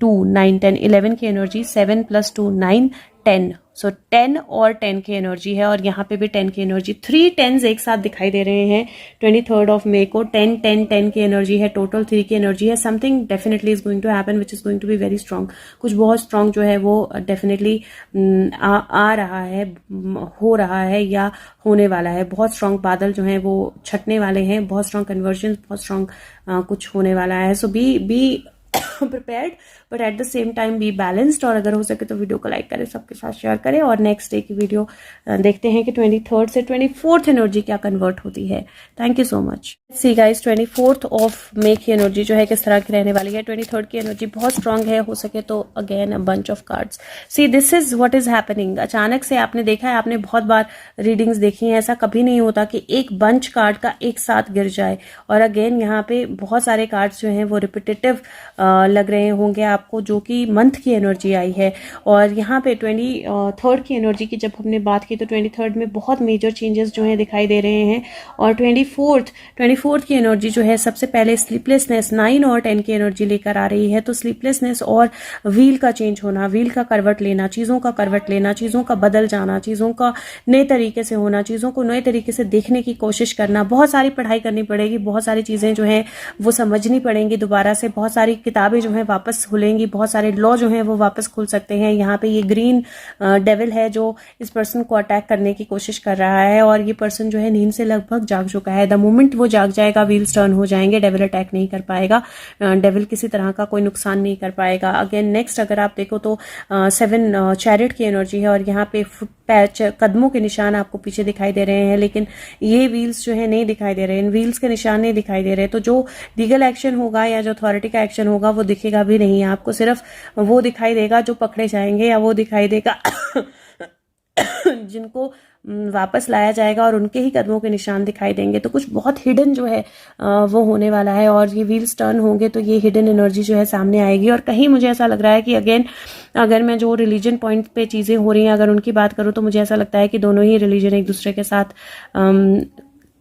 2, 9, 10, 11 की एनर्जी, 7 + 2, 9, 10, सो 10 और 10 की एनर्जी है। और यहाँ पे भी 10 की एनर्जी, 3 10s एक साथ दिखाई दे रहे हैं 23rd ऑफ मे को। 10, 10, 10 की एनर्जी है, टोटल 3 की एनर्जी है। Something definitely is going to happen which is going to be very strong. कुछ बहुत स्ट्रांग जो है वो डेफिनेटली आ रहा है, हो रहा है या होने वाला है। बहुत स्ट्रांग बादल जो हैं वो छटने वाले हैं, बहुत स्ट्रांग कन्वर्जन, बहुत स्ट्रांग कुछ होने वाला है। So be prepared but at the same time be balanced. और अगर हो सके तो वीडियो को लाइक करें, सबके साथ शेयर करें। और नेक्स्ट डे की वीडियो देखते हैं कि 23rd से 24th एनर्जी क्या कन्वर्ट होती है। Thank you so much. See guys, 24th of May की एनर्जी जो है किस तरह की रहने वाली है। 23rd की एनर्जी बहुत स्ट्रांग है, हो सके तो again a bunch of cards. See this is what is happening. अचानक से आपने देखा है, आपने बहुत बार रीडिंग्स देखी हैं, ऐसा कभी नहीं होता कि एक बंच कार्ड का एक साथ गिर जाए। और अगेन यहाँ पे बहुत सारे कार्ड्स जो हैं वो रिपीटेटिव लग रहे होंगे आपको, जो कि मंथ की एनर्जी आई है। और यहाँ पे 23rd की एनर्जी की जब हमने बात की तो 23rd में बहुत मेजर चेंजेस जो हैं दिखाई दे रहे हैं। और 24th की एनर्जी जो है सबसे पहले स्लीपलेसनेस, 9 और 10 की एनर्जी लेकर आ रही है। तो स्लीपलेसनेस और व्हील का चेंज होना, व्हील का करवट लेना, चीज़ों का करवट लेना, चीज़ों का बदल जाना, चीज़ों का नए तरीके से होना, चीज़ों को नए तरीके से देखने की कोशिश करना। बहुत सारी पढ़ाई करनी पड़ेगी, बहुत सारी चीज़ें जो हैं वो समझनी पड़ेंगी दोबारा से, बहुत सारी किताबें जो हैं वापस खुलेंगी, बहुत सारे लॉ जो हैं वो वापस खुल सकते हैं। यहाँ पे ये ग्रीन डेविल है जो इस पर्सन को अटैक करने की कोशिश कर रहा है। और ये पर्सन जो है नींद से लगभग जाग चुका है। द मोमेंट वो जाग जाएगा व्हील्स टर्न हो जाएंगे, डेविल अटैक नहीं कर पाएगा, डेविल किसी तरह का कोई नुकसान नहीं कर पाएगा। अगेन नेक्स्ट अगर आप देखो तो 7 चैरिट की एनर्जी है। और यहाँ पे फुट पैच, कदमों के निशान आपको पीछे दिखाई दे रहे हैं, लेकिन ये व्हील्स जो है नहीं दिखाई दे रहे हैं, व्हील्स के निशान नहीं दिखाई दे रहे। तो जो लीगल एक्शन होगा या जो अथॉरिटी का एक्शन होगा वो दिखेगा भी नहीं, आपको सिर्फ वो दिखाई देगा जो पकड़े जाएंगे, या वो दिखाई देगा जिनको वापस लाया जाएगा और उनके ही कदमों के निशान दिखाई देंगे। तो कुछ बहुत हिडन जो है वो होने वाला है। और ये व्हील्स टर्न होंगे तो ये हिडन एनर्जी जो है सामने आएगी। और कहीं मुझे ऐसा लग रहा है कि अगेन अगर मैं जो रिलीजन पॉइंट पे चीज़ें हो रही हैं अगर उनकी बात करूँ तो मुझे ऐसा लगता है कि दोनों ही रिलीजन एक दूसरे के साथ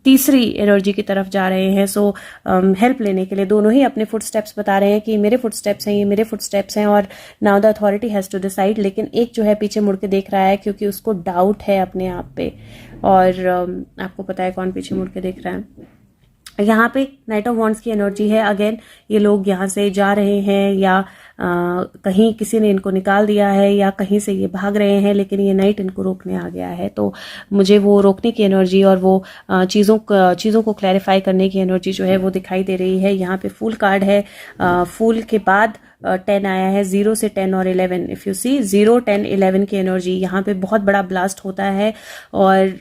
तीसरी एनर्जी की तरफ जा रहे हैं। सो हेल्प लेने के लिए दोनों ही अपने फुट स्टेप्स बता रहे हैं कि मेरे फुट स्टेप्स हैं, ये मेरे फुट स्टेप्स हैं, और now the authority has to decide. लेकिन एक जो है पीछे मुड़ के देख रहा है क्योंकि उसको डाउट है अपने आप पे। और आपको पता है कौन पीछे मुड़ के देख रहा है। यहाँ पे नाइट ऑफ वॉन्ड्स की एनर्जी है। अगेन ये लोग यहाँ से जा रहे हैं या कहीं किसी ने इनको निकाल दिया है या कहीं से ये भाग रहे हैं, लेकिन ये नाइट इनको रोकने आ गया है। तो मुझे वो रोकने की एनर्जी और वो चीज़ों को क्लैरिफाई करने की एनर्जी जो है वो दिखाई दे रही है। यहाँ पे फूल कार्ड है, फूल के बाद 10 आया है, 0 से 10 और 11। इफ़ यू सी 0, 10, 11 की एनर्जी, यहाँ पे बहुत बड़ा ब्लास्ट होता है। और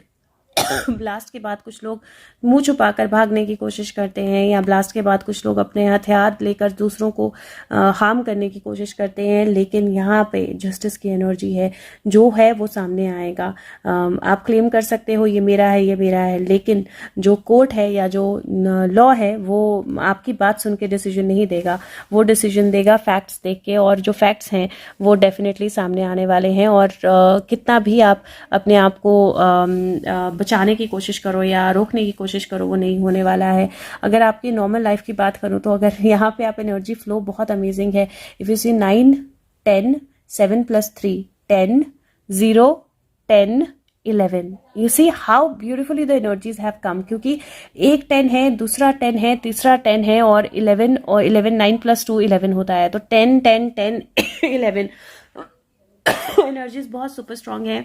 ब्लास्ट के बाद कुछ लोग मुंह छुपाकर भागने की कोशिश करते हैं, या ब्लास्ट के बाद कुछ लोग अपने हथियार लेकर दूसरों को हार्म करने की कोशिश करते हैं। लेकिन यहाँ पे जस्टिस की एनर्जी है, जो है वो सामने आएगा। आप क्लेम कर सकते हो ये मेरा है, ये मेरा है, लेकिन जो कोर्ट है या जो लॉ है वो आपकी बात सुन के डिसीजन नहीं देगा, वो डिसीजन देगा फैक्ट्स देख के, और जो फैक्ट्स हैं वो डेफिनेटली सामने आने वाले हैं। और कितना भी आप अपने आप को बचाने की कोशिश करो या रोकने की कोशिश करो, वो नहीं होने वाला है। अगर आपकी नॉर्मल लाइफ की बात करूँ तो अगर यहाँ पे आप एनर्जी फ्लो बहुत अमेजिंग है। If you see 9 10 7 + 3 10 0 10 11, you see how beautifully the energies have come, क्योंकि एक 10 है, दूसरा 10 है, तीसरा 10 है, और 11 9 + 2 11 होता है, तो 10 10 10 11 एनर्जीज बहुत सुपर स्ट्रांग है।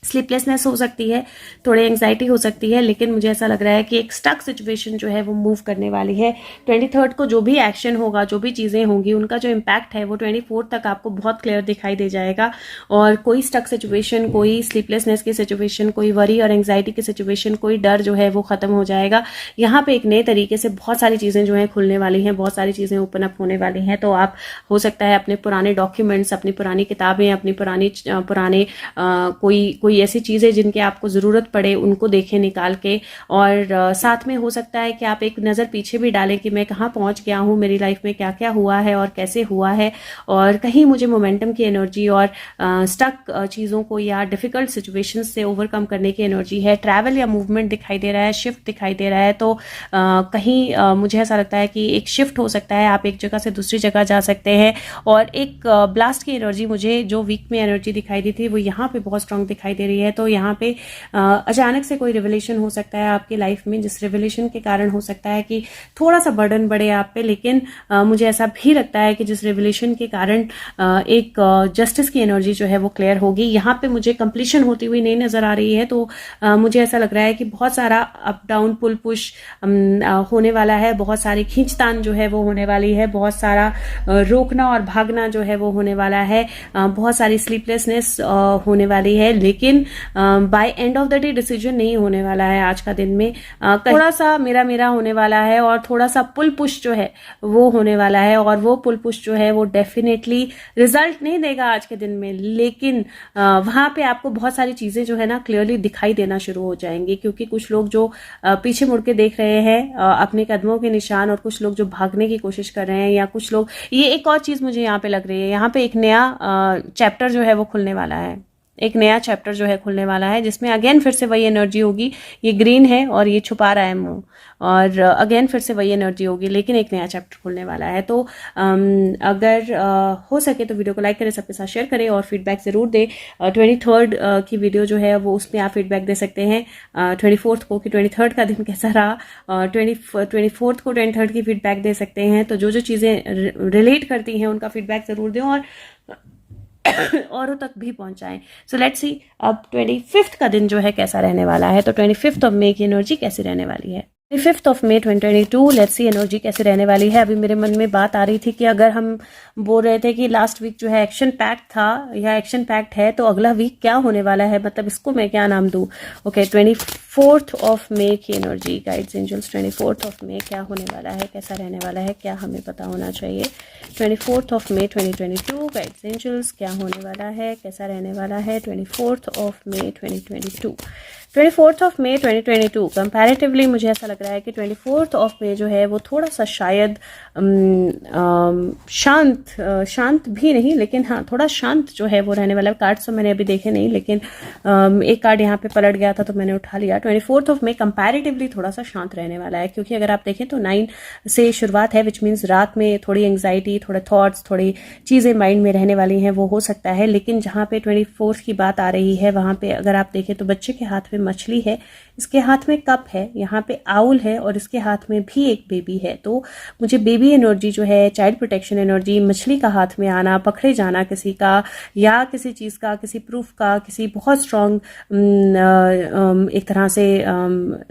स्लीपलेसनेस हो सकती है, थोड़ी एंग्जाइटी हो सकती है, लेकिन मुझे ऐसा लग रहा है कि एक स्टक सिचुएशन जो है वो मूव करने वाली है। 23rd को जो भी एक्शन होगा, जो भी चीज़ें होंगी, उनका जो इम्पैक्ट है वो 24 तक आपको बहुत क्लियर दिखाई दे जाएगा। और कोई स्टक सिचुएशन, कोई स्लीपलेसनेस की सिचुएशन, कोई वरी और एंग्जाइटी की सिचुएशन, कोई डर जो है वो खत्म हो जाएगा। यहाँ पे एक नए तरीके से बहुत सारी चीज़ें जो है खुलने वाली हैं, बहुत सारी चीज़ें ओपन अप होने वाली हैं। तो आप हो सकता है अपने पुराने डॉक्यूमेंट्स, अपनी पुरानी किताबें, अपनी पुराने कोई ऐसी चीज़ें जिनके आपको ज़रूरत पड़े उनको देखें निकाल के। और साथ में हो सकता है कि आप एक नज़र पीछे भी डालें कि मैं कहाँ पहुँच गया हूँ, मेरी लाइफ में क्या क्या हुआ है और कैसे हुआ है, और कहीं मुझे मोमेंटम की एनर्जी और स्टक चीज़ों को या डिफ़िकल्ट सिचुएशंस से ओवरकम करने की एनर्जी है। ट्रैवल या मूवमेंट दिखाई दे रहा है, शिफ्ट दिखाई दे रहा है। तो कहीं मुझे ऐसा लगता है कि एक शिफ्ट हो सकता है, आप एक जगह से दूसरी जगह जा सकते हैं। और एक ब्लास्ट की एनर्जी, मुझे जो वीक में एनर्जी दिखाई दी थी वो यहाँ पे बहुत स्ट्रांग दिखाई दे रही है। तो यहाँ पे अचानक से कोई रिवलेशन हो सकता है आपकी लाइफ में, जिस रिवलेशन के कारण हो सकता है कि थोड़ा सा बर्डन बढ़े आप पे। लेकिन मुझे ऐसा भी लगता है कि जिस रिवलेशन के कारण एक जस्टिस की एनर्जी जो है वो क्लियर होगी। यहाँ पे मुझे कंप्लीशन होती हुई नहीं नजर आ रही है। तो मुझे ऐसा लग रहा है कि बहुत सारा अप डाउन पुल पुश होने वाला है, बहुत सारी खींचतान जो है वो होने वाली है, बहुत सारा रोकना और भागना जो है वो होने वाला है, बहुत सारी स्लीपलेसनेस होने वाली है। लेकिन by end of the day decision नहीं होने वाला है आज का दिन में। थोड़ा सा मेरा मेरा होने वाला है, और थोड़ा सा पुल पुश जो है वो होने वाला है। और वो पुल पुश जो है वो डेफिनेटली रिजल्ट नहीं देगा आज के दिन में, लेकिन वहां पे आपको बहुत सारी चीजें जो है ना क्लियरली दिखाई देना शुरू हो जाएंगी। क्योंकि कुछ लोग जो पीछे मुड़ के देख रहे हैं अपने कदमों के निशान, और कुछ लोग जो भागने की कोशिश कर रहे हैं, या कुछ लोग, ये एक और चीज मुझे यहाँ पे लग रही है, यहाँ पे एक नया चैप्टर जो है वो खुलने वाला है। एक नया चैप्टर जो है खुलने वाला है, जिसमें अगेन फिर से वही एनर्जी होगी। ये ग्रीन है और ये छुपा रहा है मुंह, और अगेन फिर से वही एनर्जी होगी, लेकिन एक नया चैप्टर खुलने वाला है। तो अगर हो सके तो वीडियो को लाइक करें, सबके साथ शेयर करें, और फीडबैक जरूर दें। 23rd की वीडियो जो है वो उसमें आप फीडबैक दे सकते हैं 24th को कि 23rd का दिन कैसा रहा। 24th को 23rd की फीडबैक दे सकते हैं। तो जो जो चीज़ें रिलेट करती हैं उनका फीडबैक जरूर दें, और औरों तक भी पहुंचाएं। सो लेट्स सी अब 25th का दिन जो है कैसा रहने वाला है। तो 25th ऑफ मे की एनर्जी कैसी रहने वाली है। 25th of May 2022, let's see energy कैसे रहने वाली है। अभी मेरे मन में बात आ रही थी कि अगर हम बोल रहे थे कि लास्ट वीक जो है एक्शन पैक्ट था या एक्शन पैक्ट है, तो अगला वीक क्या होने वाला है, मतलब इसको मैं क्या नाम दूं। ओके, 24th ऑफ मे की energy, guides angels, 24th of May क्या होने वाला है, कैसा रहने वाला है, क्या हमें पता होना चाहिए। 24th of may 2022, guides angels, क्या होने वाला है, कैसा रहने वाला है। 24th of may 2022, 24th of may 2022, comparatively मुझे ऐसा लग रहा है कि 24th ऑफ मे जो है वो थोड़ा सा शायद शांत भी नहीं, लेकिन हाँ थोड़ा शांत जो है वो रहने वाला है। कार्ड्स तो मैंने अभी देखे नहीं, लेकिन एक कार्ड यहाँ पे पलट गया था तो मैंने उठा लिया। 24th ऑफ मे कंपैरेटिवली थोड़ा सा शांत रहने वाला है, क्योंकि अगर आप देखें तो 9 से शुरुआत है, विच मीन्स रात में थोड़ी एंग्जाइटी, थोड़े थॉट्स, थोड़ी चीज़ें माइंड में रहने वाली हैं, वो हो सकता है। लेकिन जहाँ पे 24th की बात आ रही है, वहाँ पे अगर आप देखें तो बच्चे के हाथ में मछली है, इसके हाथ में कप है, यहाँ पे आउल है, और इसके हाथ में भी एक बेबी है। तो मुझे बेबी एनर्जी जो है, चाइल्ड प्रोटेक्शन एनर्जी, मछली का हाथ में आना, पकड़े जाना किसी का, या किसी चीज़ का, किसी प्रूफ का, किसी बहुत स्ट्रॉन्ग एक तरह से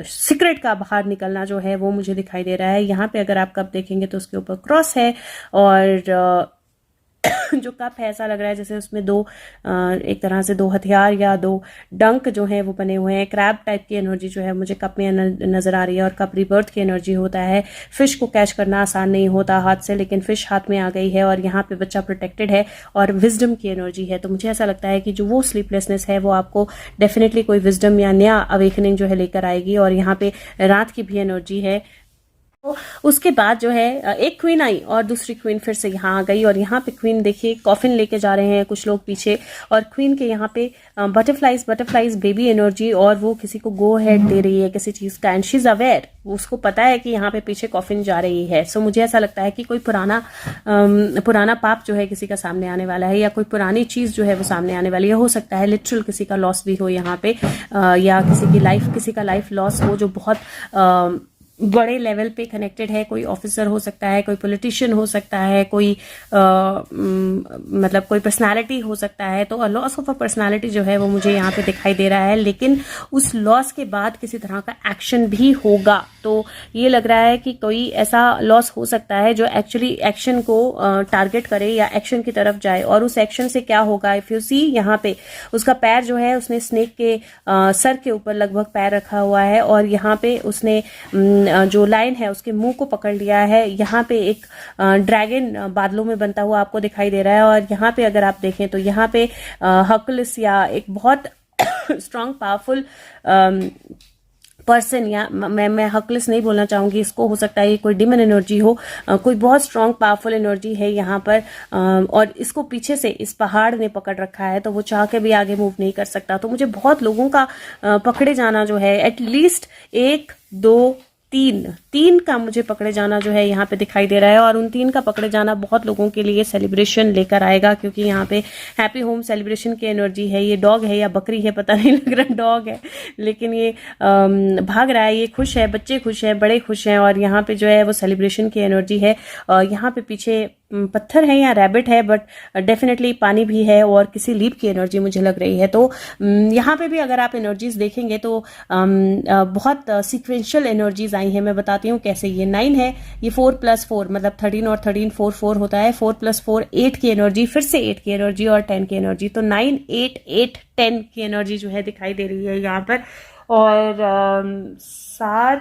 सीक्रेट का बाहर निकलना जो है वो मुझे दिखाई दे रहा है। यहाँ पे अगर आप कप देखेंगे तो उसके ऊपर क्रॉस है, और जो कप है ऐसा लग रहा है जैसे उसमें दो एक तरह से दो हथियार या दो डंक जो है वो बने हुए हैं। क्रैब टाइप की एनर्जी जो है मुझे कप में नजर आ रही है, और कप रिबर्थ की एनर्जी होता है। फिश को कैच करना आसान नहीं होता हाथ से, लेकिन फिश हाथ में आ गई है और यहाँ पे बच्चा प्रोटेक्टेड है, और विजडम की एनर्जी है। तो मुझे ऐसा लगता है कि जो वो स्लीपलेसनेस है वो आपको डेफिनेटली कोई विजडम या नया अवेकनिंग जो है लेकर आएगी। और यहाँ पे रात की भी एनर्जी है। तो उसके बाद जो है एक क्वीन आई और दूसरी क्वीन फिर से यहाँ आ गई, और यहाँ पे क्वीन देखिए कॉफिन लेके जा रहे हैं कुछ लोग पीछे, और क्वीन के यहाँ पे बटरफ्लाइज बेबी एनर्जी, और वो किसी को गो हेड दे रही है किसी चीज का, एंड शी इज अवेयर, उसको पता है कि यहाँ पे पीछे कॉफिन जा रही है। सो मुझे ऐसा लगता है कि कोई पुराना पाप जो है किसी का सामने आने वाला है, या कोई पुरानी चीज जो है वो सामने आने वाली है। हो सकता है लिटरल किसी का लॉस भी हो यहाँ पे, या किसी का लाइफ लॉस हो जो बहुत बड़े लेवल पे कनेक्टेड है। कोई ऑफिसर हो सकता है, कोई पॉलिटिशियन हो सकता है, कोई मतलब कोई पर्सनालिटी हो सकता है। तो लॉस ऑफ अ पर्सनालिटी जो है वो मुझे यहाँ पे दिखाई दे रहा है, लेकिन उस लॉस के बाद किसी तरह का एक्शन भी होगा। तो ये लग रहा है कि कोई ऐसा लॉस हो सकता है जो एक्चुअली एक्शन को टारगेट करे या एक्शन की तरफ जाए। और उस एक्शन से क्या होगा, इफ यू सी यहाँ पे उसका पैर जो है उसने स्नेक के सर के ऊपर लगभग पैर रखा हुआ है, और यहाँ पे उसने जो लाइन है उसके मुंह को पकड़ लिया है। यहाँ पे एक ड्रैगन बादलों में बनता हुआ आपको दिखाई दे रहा है, और यहाँ पे अगर आप देखें तो यहाँ पे हर्कुलस या एक बहुत स्ट्रांग पावरफुल पर्सन, या मैं हर्कुलस नहीं बोलना चाहूंगी इसको, हो सकता है ये कोई डिमन एनर्जी हो, कोई बहुत स्ट्रांग पावरफुल एनर्जी है यहाँ पर, और इसको पीछे से इस पहाड़ ने पकड़ रखा है, तो वो चाह के भी आगे मूव नहीं कर सकता। तो मुझे बहुत लोगों का पकड़े जाना जो है, एटलीस्ट एक दो तीन का मुझे पकड़े जाना जो है यहाँ पे दिखाई दे रहा है, और उन 3 का पकड़े जाना बहुत लोगों के लिए सेलिब्रेशन लेकर आएगा, क्योंकि यहाँ पे हैप्पी होम सेलिब्रेशन की एनर्जी है। ये डॉग है या बकरी है पता नहीं लग रहा, डॉग है, लेकिन ये भाग रहा है, ये खुश है, बच्चे खुश है, बड़े खुश हैं, और यहाँ पे जो है वो सेलिब्रेशन की एनर्जी है। यहाँ पे पीछे पत्थर है या रैबिट है, बट डेफिनेटली पानी भी है, और किसी लीप की एनर्जी मुझे लग रही है। तो यहाँ पे भी अगर आप एनर्जीज देखेंगे तो बहुत सीक्वेंशियल एनर्जीज आई हैं। मैं बताती हूँ कैसे। ये 9 है, ये 4+4 मतलब 13, और 13 4 होता है। 4+4 8 की एनर्जी, फिर से 8 की एनर्जी और 10 की एनर्जी। तो 9 8 8 10 की एनर्जी जो है दिखाई दे रही है यहाँ पर, और 7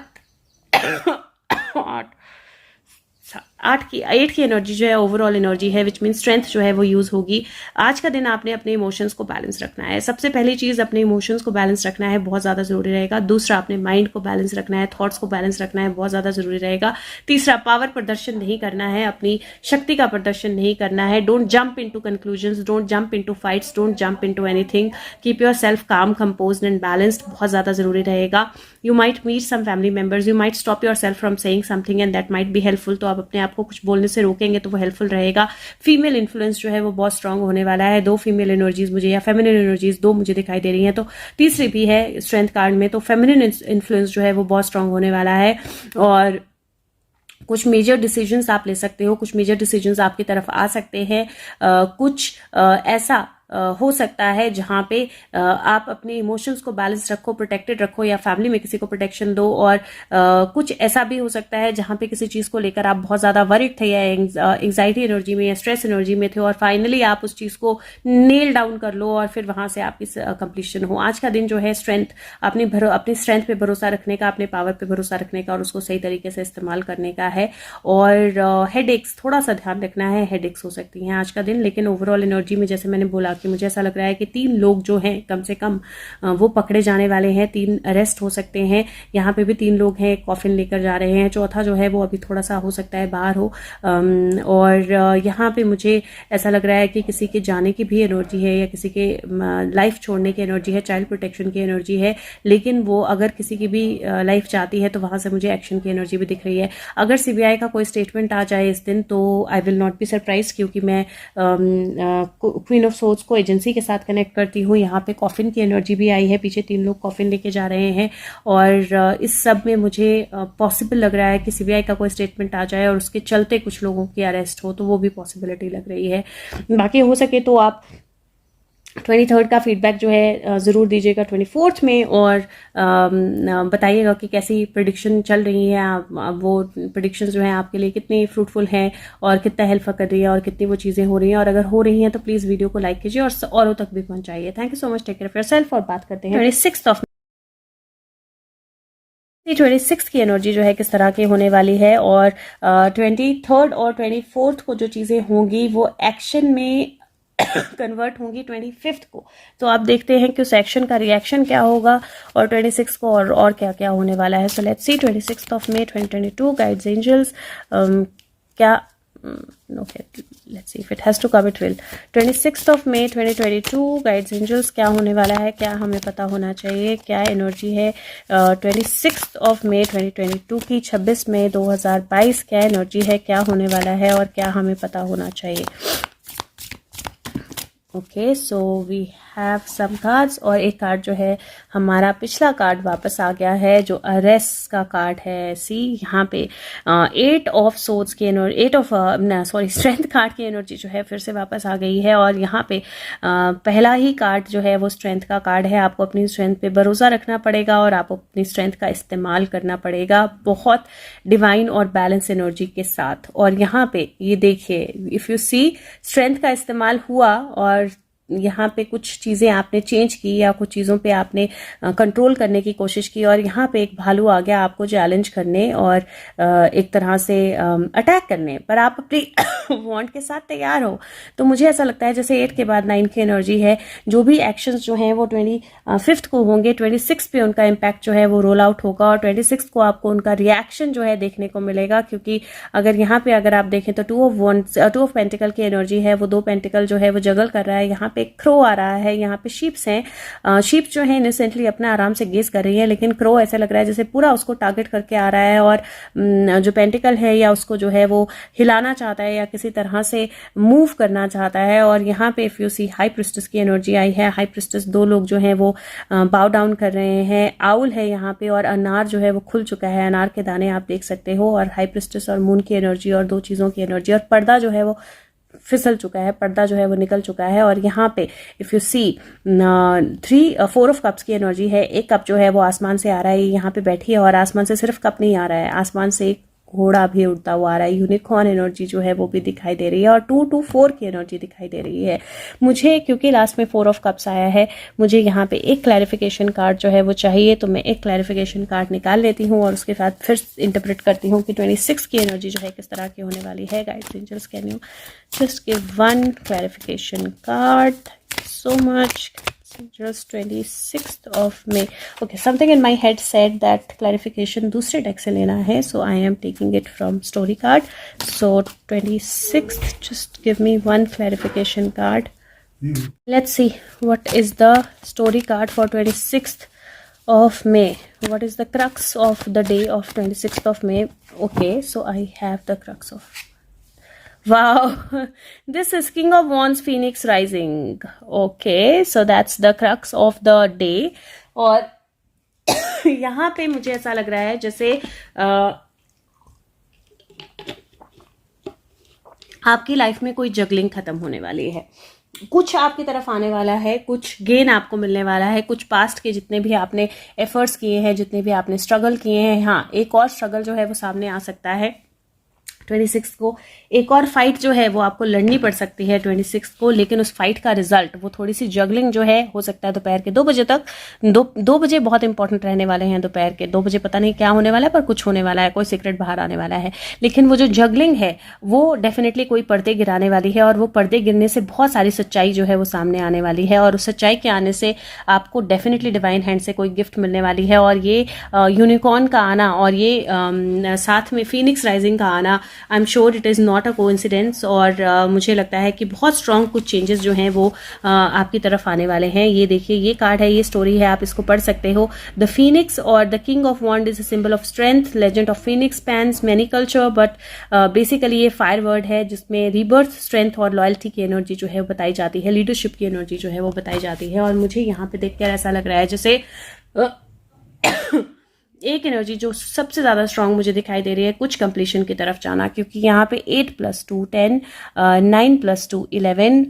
8 की एनर्जी जो है ओवरऑल एनर्जी है, विच मीन स्ट्रेंथ जो है वो यूज होगी। आज का दिन आपने अपने इमोशंस को बैलेंस रखना है। सबसे पहली चीज अपने इमोशंस को बैलेंस रखना है, बहुत ज्यादा जरूरी रहेगा। दूसरा अपने माइंड को बैलेंस रखना है, थॉट्स को बैलेंस रखना है, बहुत ज्यादा जरूरी रहेगा। तीसरा पावर प्रदर्शन नहीं करना है, अपनी शक्ति का प्रदर्शन नहीं करना है। Don't jump into conclusions, don't jump into fights, don't jump into anything. Keep yourself calm, composed and balanced, बहुत ज्यादा जरूरी रहेगा। You might meet some family members, you might stop yourself from saying something and that might be helpful. तो आप अपने आप को कुछ बोलने से रोकेंगे तो वो हेल्पफुल रहेगा। फीमेल इन्फ्लुएंस जो है वो बहुत स्ट्रांग होने वाला है। 2 फीमेल एनर्जीज मुझे, या फेमिनिन एनर्जीज 2 मुझे दिखाई दे रही हैं। तो तीसरी भी है स्ट्रेंथ कार्ड में, तो फेमिनिन इन्फ्लुएंस जो है वो बहुत स्ट्रांग होने वाला है। और कुछ मेजर डिसीजंस आप ले सकते हो, कुछ मेजर डिसीजंस आपकी तरफ आ सकते हैं। कुछ ऐसा हो सकता है जहां पे आप अपने इमोशंस को बैलेंस रखो, प्रोटेक्टेड रखो, या फैमिली में किसी को प्रोटेक्शन दो। और कुछ ऐसा भी हो सकता है जहां पे किसी चीज को लेकर आप बहुत ज्यादा वरिड थे, या एंग्जाइटी एनर्जी में या स्ट्रेस एनर्जी में थे, और फाइनली आप उस चीज को नेल डाउन कर लो, और फिर वहां से आपकी कंप्लीशन हो। आज का दिन जो है स्ट्रेंथ, अपनी स्ट्रेंथ पे भरोसा रखने का, अपने पावर पे भरोसा रखने का, और उसको सही तरीके से इस्तेमाल करने का है। और हेडेक्स, थोड़ा सा ध्यान रखना है, हेडेक्स हो सकती हैं आज का दिन। लेकिन ओवरऑल एनर्जी में जैसे मैंने बोला कि मुझे ऐसा लग रहा है कि 3 लोग जो हैं कम से कम वो पकड़े जाने वाले हैं, 3 अरेस्ट हो सकते हैं। यहाँ पे भी 3 लोग हैं, कॉफिन लेकर जा रहे हैं। चौथा जो है वो अभी थोड़ा सा हो सकता है बाहर हो। और यहाँ पे मुझे ऐसा लग रहा है कि किसी के जाने की भी एनर्जी है, या किसी के लाइफ छोड़ने की एनर्जी है, चाइल्ड प्रोटेक्शन की एनर्जी है। लेकिन वो अगर किसी की भी लाइफ जाती है तो वहां से मुझे एक्शन की एनर्जी भी दिख रही है। अगर सीबीआई का कोई स्टेटमेंट आ जाए इस दिन तो I will not be surprise, क्योंकि मैं क्वीन ऑफ सोर्ड्स को एजेंसी के साथ कनेक्ट करती हूँ। यहाँ पे कॉफिन की एनर्जी भी आई है, पीछे 3 लोग कॉफिन लेके जा रहे हैं। और इस सब में मुझे पॉसिबल लग रहा है कि सीबीआई का कोई स्टेटमेंट आ जाए और उसके चलते कुछ लोगों की अरेस्ट हो, तो वो भी पॉसिबिलिटी लग रही है। बाकी हो सके तो आप 23rd का फीडबैक जो है ज़रूर दीजिएगा 24th में, और बताइएगा कि कैसी प्रिडिक्शन चल रही है, वो प्रिडिक्शन जो है आपके लिए कितनी फ्रूटफुल हैं और कितना हेल्प कर रही है और कितनी वो चीज़ें हो रही हैं, और अगर हो रही हैं तो प्लीज़ वीडियो को लाइक कीजिए और औरों तक भी पहुंचाइए। Thank you so much, take care of yourself. और बात करते हैं 26 की एनर्जी जो है किस तरह की होने वाली है, और 23rd और 24th को जो चीज़ें होंगी वो एक्शन में कन्वर्ट होंगी 25th को। तो आप देखते हैं कि उस एक्शन का रिएक्शन क्या होगा, और 26 को और क्या क्या होने वाला है। So let's see 26th of May 2022 guides angels क्या okay, let's see if it has to come, it will। 26th of May 2022 guides angels क्या होने वाला है, क्या हमें पता होना चाहिए, क्या एनर्जी है 26th of May 2022 की, 26 मई 2022 क्या एनर्जी है, क्या होने वाला है और क्या हमें पता होना चाहिए। Okay, so we have some cards, और एक कार्ड जो है हमारा पिछला कार्ड वापस आ गया है जो अरेस्ट का कार्ड है। सी यहाँ पे 8 ऑफ सोर्ड्स की एनर्जी, 8 ऑफ स्ट्रेंथ कार्ड की एनर्जी जो है फिर से वापस आ गई है, और यहाँ पे पहला ही कार्ड जो है वो स्ट्रेंथ का कार्ड है। आपको अपनी स्ट्रेंथ पे भरोसा रखना पड़ेगा और आपको अपनी स्ट्रेंथ का इस्तेमाल करना पड़ेगा बहुत डिवाइन और बैलेंस एनर्जी के साथ। और यहाँ पे ये देखिए, इफ़ यू सी स्ट्रेंथ का इस्तेमाल हुआ और यहाँ पे कुछ चीज़ें आपने चेंज की या कुछ चीज़ों पे आपने कंट्रोल करने की कोशिश की, और यहाँ पे एक भालू आ गया आपको चैलेंज करने और एक तरह से अटैक करने, पर आप अपनी वांट के साथ तैयार हो। तो मुझे ऐसा लगता है जैसे 8 के बाद 9 की एनर्जी है, जो भी एक्शंस जो हैं वो 25th को होंगे, 26 पे उनका इम्पैक्ट जो है वो रोल आउट होगा, और 26 को आपको उनका रिएक्शन जो है देखने को मिलेगा। क्योंकि अगर यहाँ पे अगर आप देखें तो 2 ऑफ पेंटिकल की एनर्जी है, वो 2 पेंटिकल जो है वो जगल कर रहा है, यहाँ पे क्रो आ रहा है, यहाँ पे शीप्स हैं, शीप जो है इनोसेंटली अपना आराम से गेस कर रही है, लेकिन क्रो ऐसा लग रहा है जैसे पूरा उसको टारगेट करके आ रहा है, और जो पेंटिकल है या उसको जो है वो हिलाना चाहता है या किसी तरह से मूव करना चाहता है। और यहाँ पे if you see high priestess की एनर्जी आई है, हाई प्रिस्टेस 2 लोग जो हैं वो बाउ डाउन कर रहे हैं, आउल है यहाँ पे, और अनार जो है वो खुल चुका है, अनार के दाने आप देख सकते हो, और हाई प्रिस्टेस और मून की एनर्जी और 2 चीज़ों की एनर्जी, और पर्दा जो है वो फिसल चुका है, पर्दा जो है वो निकल चुका है। और यहाँ पे if you see 4 of cups की एनर्जी है, एक कप जो है वो आसमान से आ रहा है, यहाँ पे बैठी है, और आसमान से सिर्फ कप नहीं आ रहा है, आसमान से एक घोड़ा भी उड़ता हुआ आ रहा है, यूनिकॉर्न एनर्जी जो है वो भी दिखाई दे रही है, और 2 to 4 की एनर्जी दिखाई दे रही है मुझे। क्योंकि लास्ट में 4 ऑफ कप्स आया है, मुझे यहाँ पे एक क्लैरिफिकेशन कार्ड जो है वो चाहिए, तो मैं एक क्लैरिफिकेशन कार्ड निकाल लेती हूँ और उसके बाद फिर इंटरप्रेट करती हूँ कि 26 की एनर्जी जो है किस तरह की होने वाली है। Guides angels, can you just give 1 clarification card? So much. Just 26th of May. Okay, something in my head said that clarification दूसरे deck से लेना है, so I am taking it from story card. So 26th, just give me 1 clarification card. Let's see what is the story card for 26th of May. What is the crux of the day of 26th of May? Okay, so I have the crux of, wow, this is King of Wands, Phoenix Rising. Okay, so that's the crux of the day. और यहाँ पे मुझे ऐसा लग रहा है जैसे आपकी लाइफ में कोई जगलिंग खत्म होने वाली है, कुछ आपकी तरफ आने वाला है, कुछ गेन आपको मिलने वाला है, कुछ पास्ट के जितने भी आपने एफर्ट्स किए हैं, जितने भी आपने स्ट्रगल किए हैं, हाँ एक और स्ट्रगल जो है वो सामने आ सकता है 26 को। एक और फाइट जो है वो आपको लड़नी पड़ सकती है 26 को, लेकिन उस फाइट का रिजल्ट वो थोड़ी सी जगलिंग जो है हो सकता है दोपहर के 2 बजे तक। 2 बजे बहुत इंपॉर्टेंट रहने वाले हैं, दोपहर के 2 बजे पता नहीं क्या होने वाला है, पर कुछ होने वाला है, कोई सीक्रेट बाहर आने वाला है। लेकिन वो जो जगलिंग है वो डेफिनेटली कोई पर्दे गिराने वाली है, और वो पर्दे गिरने से बहुत सारी सच्चाई जो है वो सामने आने वाली है, और उस सच्चाई के आने से आपको डेफिनेटली डिवाइन हैंड से कोई गिफ्ट मिलने वाली है। और ये यूनिकॉर्न का आना और ये साथ में फीनिक्स राइजिंग का आना, I am sure it is not a coincidence, और मुझे लगता है कि बहुत स्ट्रॉन्ग कुछ चेंजेस जो हैं वो आपकी तरफ आने वाले हैं। ये देखिए, ये कार्ड है, ये स्टोरी है, आप इसको पढ़ सकते हो। द फीनिक्स और the king of wand is a symbol of strength, legend of phoenix spans many culture, but basically ये फायर वर्ड है जिसमें रीबर्थ, स्ट्रेंथ और लॉयल्टी की एनर्जी जो है वो बताई जाती है, लीडरशिप की एनर्जी जो है वो बताई जाती है। और मुझे यहाँ पे देखकर ऐसा लग रहा है जैसे एक एनर्जी जो सबसे ज़्यादा स्ट्रांग मुझे दिखाई दे रही है, कुछ कंप्लीशन की तरफ जाना, क्योंकि यहाँ पे 8 + 2 10, 9 + 2 11,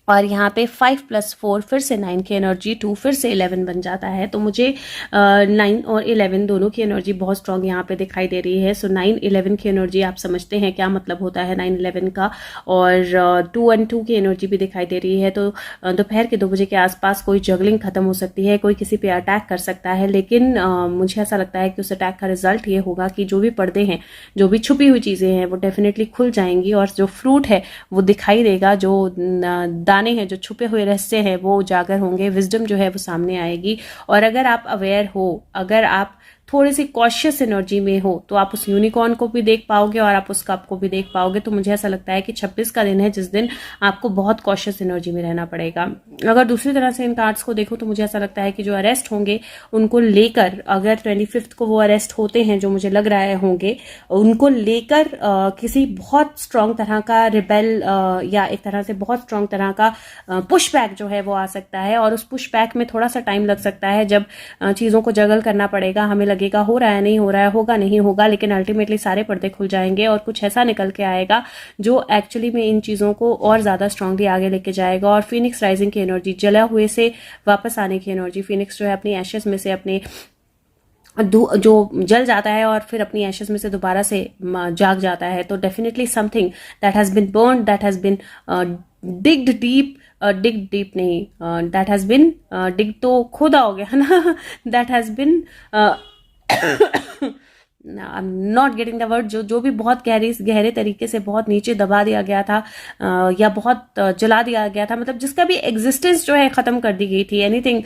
और यहाँ पे 5 + 4 फिर से 9 की एनर्जी, 2 फिर से 11 बन जाता है। तो मुझे 9 और 11 दोनों की एनर्जी बहुत स्ट्रांग यहाँ पे दिखाई दे रही है। सो 9-11 की एनर्जी आप समझते हैं क्या मतलब होता है 9-11 का। और 2 और 2 की एनर्जी भी दिखाई दे रही है। तो दोपहर के 2 बजे के आसपास कोई जगलिंग खत्म हो सकती है, कोई किसी पे अटैक कर सकता है। लेकिन मुझे ऐसा लगता है कि उस अटैक का रिजल्ट ये होगा कि जो भी पर्दे हैं, जो भी छुपी हुई चीज़ें हैं, वो डेफिनेटली खुल जाएंगी और जो फ्रूट है वो दिखाई देगा, जो दाने हैं, जो छुपे हुए रहस्य हैं वो उजागर होंगे, विजडम जो है वो सामने आएगी। और अगर आप अवेयर हो, अगर आप थोड़ी सी कॉशियस एनर्जी में हो, तो आप उस यूनिकॉर्न को भी देख पाओगे और आप उस कप को भी देख पाओगे। तो मुझे ऐसा लगता है कि 26 का दिन है जिस दिन आपको बहुत कॉशियस एनर्जी में रहना पड़ेगा। अगर दूसरी तरह से इन कार्ड्स को देखो तो मुझे ऐसा लगता है कि जो अरेस्ट होंगे उनको लेकर, अगर 25 को वो अरेस्ट होते हैं, जो मुझे लग रहा है होंगे, उनको लेकर किसी बहुत स्ट्रांग तरह का रिबेल या एक तरह से बहुत स्ट्रांग तरह का पुश बैक जो है वो आ सकता है। और उस पुश बैक में थोड़ा सा टाइम लग सकता है, जब चीज़ों को जगल करना पड़ेगा। हमें लगेगा हो रहा है, नहीं हो रहा है, होगा नहीं होगा, लेकिन अल्टीमेटली सारे पर्दे खुल जाएंगे और कुछ ऐसा निकल के आएगा जो एक्चुअली में इन चीज़ों को और ज़्यादा स्ट्रांगली आगे लेके जाएगा। और फिनिक्स राइजिंग की एनर्जी, जला हुए से वापस आने की एनर्जी। फिनिक्स जो है अपनी एशेस में से अपने जो जल जाता है और फिर अपनी एशेस में से दोबारा से जाग जाता है। तो definitely something that has been burn, that has been digged deep, dig deep नहीं, दैट हैज़ बिन डिग तो खोदा हो गया है ना, that has been I am not getting the word, जो भी बहुत गहरे तरीके से बहुत नीचे दबा दिया गया था या बहुत जला दिया गया था, मतलब जिसका भी एग्जिस्टेंस जो है खत्म कर दी गई थी, anything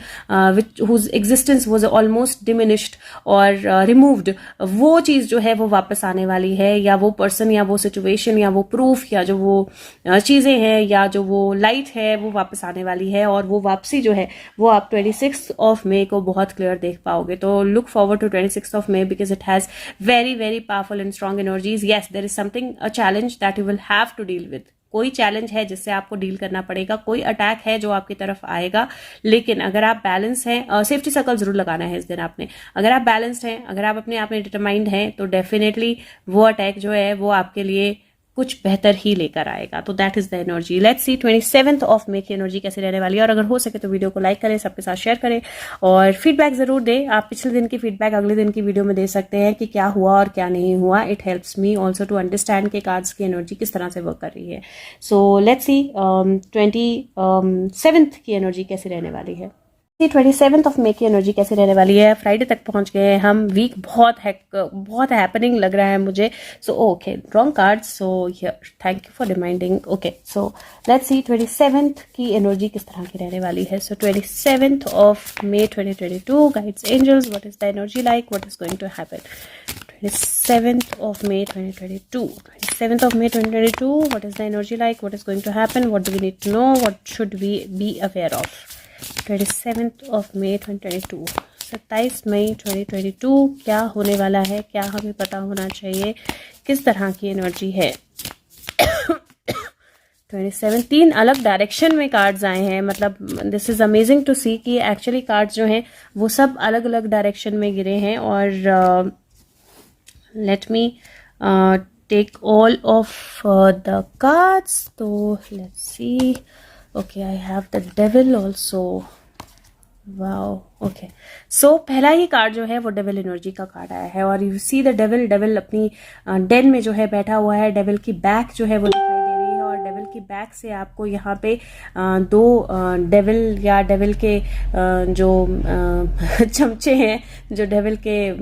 which whose existence was almost diminished और रिमूव्ड, वो चीज़ जो है वो वापस आने वाली है। या वो पर्सन या वो सिचुएशन या वो प्रूफ या जो वो चीज़ें हैं या जो वो लाइट है वो वापस आने वाली है। और वो वापसी जो है वो आप 26 मई को बहुत क्लियर देख पाओगे। तो look forward to 26 May because it has very powerful and strong energies. Yes, there is something, a challenge that you will have to deal with. कोई चैलेंज है जिससे आपको डील करना पड़ेगा, कोई अटैक है जो आपकी तरफ आएगा। लेकिन अगर आप बैलेंस हैं, सेफ्टी सर्कल जरूर लगाना है इस दिन आपने। अगर आप बैलेंस्ड हैं, अगर आप अपने आप में डिटरमाइंड हैं, तो डेफिनेटली वो अटैक जो है वो आपके लिए कुछ बेहतर ही लेकर आएगा। तो that is the energy. Let's see 27 मई की एनर्जी कैसे रहने वाली है। और अगर हो सके तो वीडियो को लाइक करें, सबके साथ शेयर करें और फीडबैक जरूर दें। आप पिछले दिन की फीडबैक अगले दिन की वीडियो में दे सकते हैं कि क्या हुआ और क्या नहीं हुआ। It helps me also to understand के कार्ड्स की एनर्जी किस तरह से वर्क कर रही है। सो लेट्स सी 27 की एनर्जी कैसे रहने वाली है। 27 मई की एनर्जी कैसे रहने वाली है। फ्राइडे तक पहुंच गए हैं हम। वीक बहुत हैपनिंग लग रहा है मुझे। So okay, wrong cards, so here thank you for reminding. Okay, so let's see 27 की एनर्जी किस तरह की रहने वाली है। So 27 May 2022, guides, angels, what is the energy like, what is going to happen. 27 May 2022, 27 May 2022, what is the energy like, what is going to happen, what do we need to know, what should we be aware of। 27 May 2022, 27 May 2022 क्या होने वाला है, क्या हमें पता होना चाहिए, किस तरह की एनर्जी है। 27 3 अलग डायरेक्शन में कार्ड्स आए हैं। मतलब दिस इज अमेजिंग टू सी कि एक्चुअली कार्ड्स जो हैं वो सब अलग अलग डायरेक्शन में गिरे हैं। और let me take all of the cards. तो let's see. Okay, I have the devil also. Wow, okay. So पहला ही कार्ड जो है वो डेविल एनर्जी का कार्ड आया है। और यू सी द डेविल अपनी डेन में जो है बैठा हुआ है। डेविल की बैक जो है वो दिखाई दे रही है और डेविल की बैक से आपको यहाँ पे दो डेविल या डेविल के जो चमचे हैं, जो डेविल के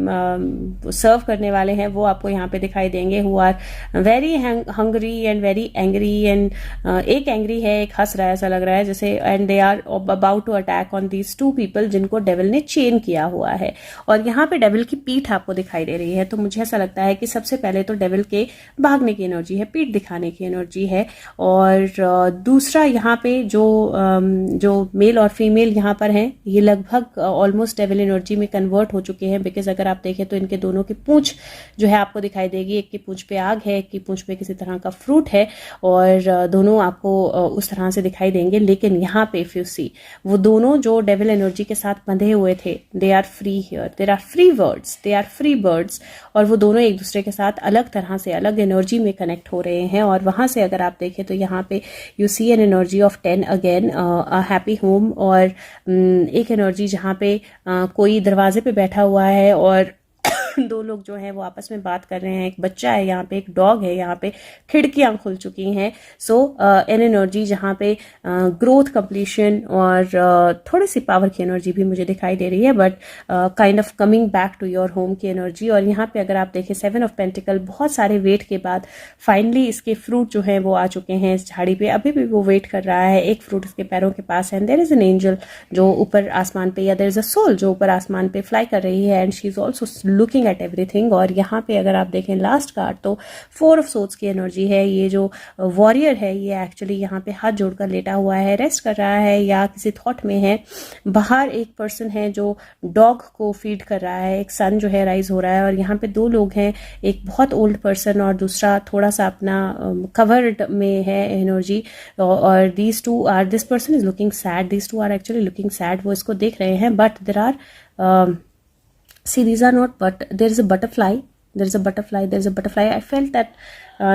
सर्व करने वाले हैं, वो आपको यहाँ पे दिखाई देंगे। Who are very hungry and very angry. And एक एंग्री है, एक हंस रहा है ऐसा लग रहा है जैसे। And they are about to attack on these 2 people जिनको डेविल ने चेन किया हुआ है। और यहाँ पे डेविल की पीठ आपको दिखाई दे रही है। तो मुझे ऐसा लगता है कि सबसे पहले तो डेविल के भागने की एनर्जी है, पीठ दिखाने की एनर्जी है। और दूसरा यहाँ पे जो मेल और फीमेल यहाँ पर हैं, ये लगभग ऑलमोस्ट डेविल एनर्जी में कन्वर्ट हो चुके हैं। बिकॉज अगर आप देखें तो इनके दोनों की पूंछ जो है आपको दिखाई देगी। एक की पूंछ पे आग है, एक की पूंछ पे किसी तरह का फ्रूट है और दोनों आपको उस तरह से दिखाई देंगे। लेकिन यहाँ पे इफ यू सी, वो दोनों जो डेविल एनर्जी के साथ बंधे हुए थे, they are free here, they are free words, they are free birds. और वो दोनों एक दूसरे के साथ अलग तरह से, अलग एनर्जी में कनेक्ट हो रहे हैं। और वहां से अगर आप देखें तो यहाँ जहाँ पे you see an energy of 10 again, a happy home, और एक एनर्जी जहाँ पे कोई दरवाजे पे बैठा हुआ है और दो लोग जो हैं वो आपस में बात कर रहे हैं, एक बच्चा है यहाँ पे, एक डॉग है यहाँ पे, खिड़कियां खुल चुकी हैं। सो एन एनर्जी जहाँ पे ग्रोथ, कंप्लीशन और थोड़ी सी पावर की एनर्जी भी मुझे दिखाई दे रही है, but kind of coming back to your home की एनर्जी। और यहाँ पे अगर आप देखें 7 ऑफ पेंटिकल, बहुत सारे वेट के बाद फाइनली इसके फ्रूट जो हैं वो आ चुके हैं इस झाड़ी पे। अभी भी वो वेट कर रहा है, एक फ्रूट इसके पैरों के पास है, and there is an angel जो ऊपर आसमान पे, या देयर इज अ सोल जो ऊपर आसमान पे फ्लाई कर रही है, and she is also looking at everything. और यहाँ पे अगर आप देखें लास्ट कार्ड तो 4 ऑफ सोर्ड्स की एनर्जी है। ये जो वॉरियर है ये एक्चुअली यहाँ पे हाथ जोड़कर लेटा हुआ है, रेस्ट कर रहा है या किसी थॉट में है। बाहर एक पर्सन है जो डॉग को फीड कर रहा है, एक सन जो है राइज हो रहा है, और यहाँ पे 2 लोग हैं, एक बहुत ओल्ड पर्सन और दूसरा थोड़ा सा अपना कवर्ड में है एनर्जी। और this person is looking sad, this two are actually looking sad, वो इसको देख रहे हैं, but there are see, these are not, but there is a butterfly, I felt that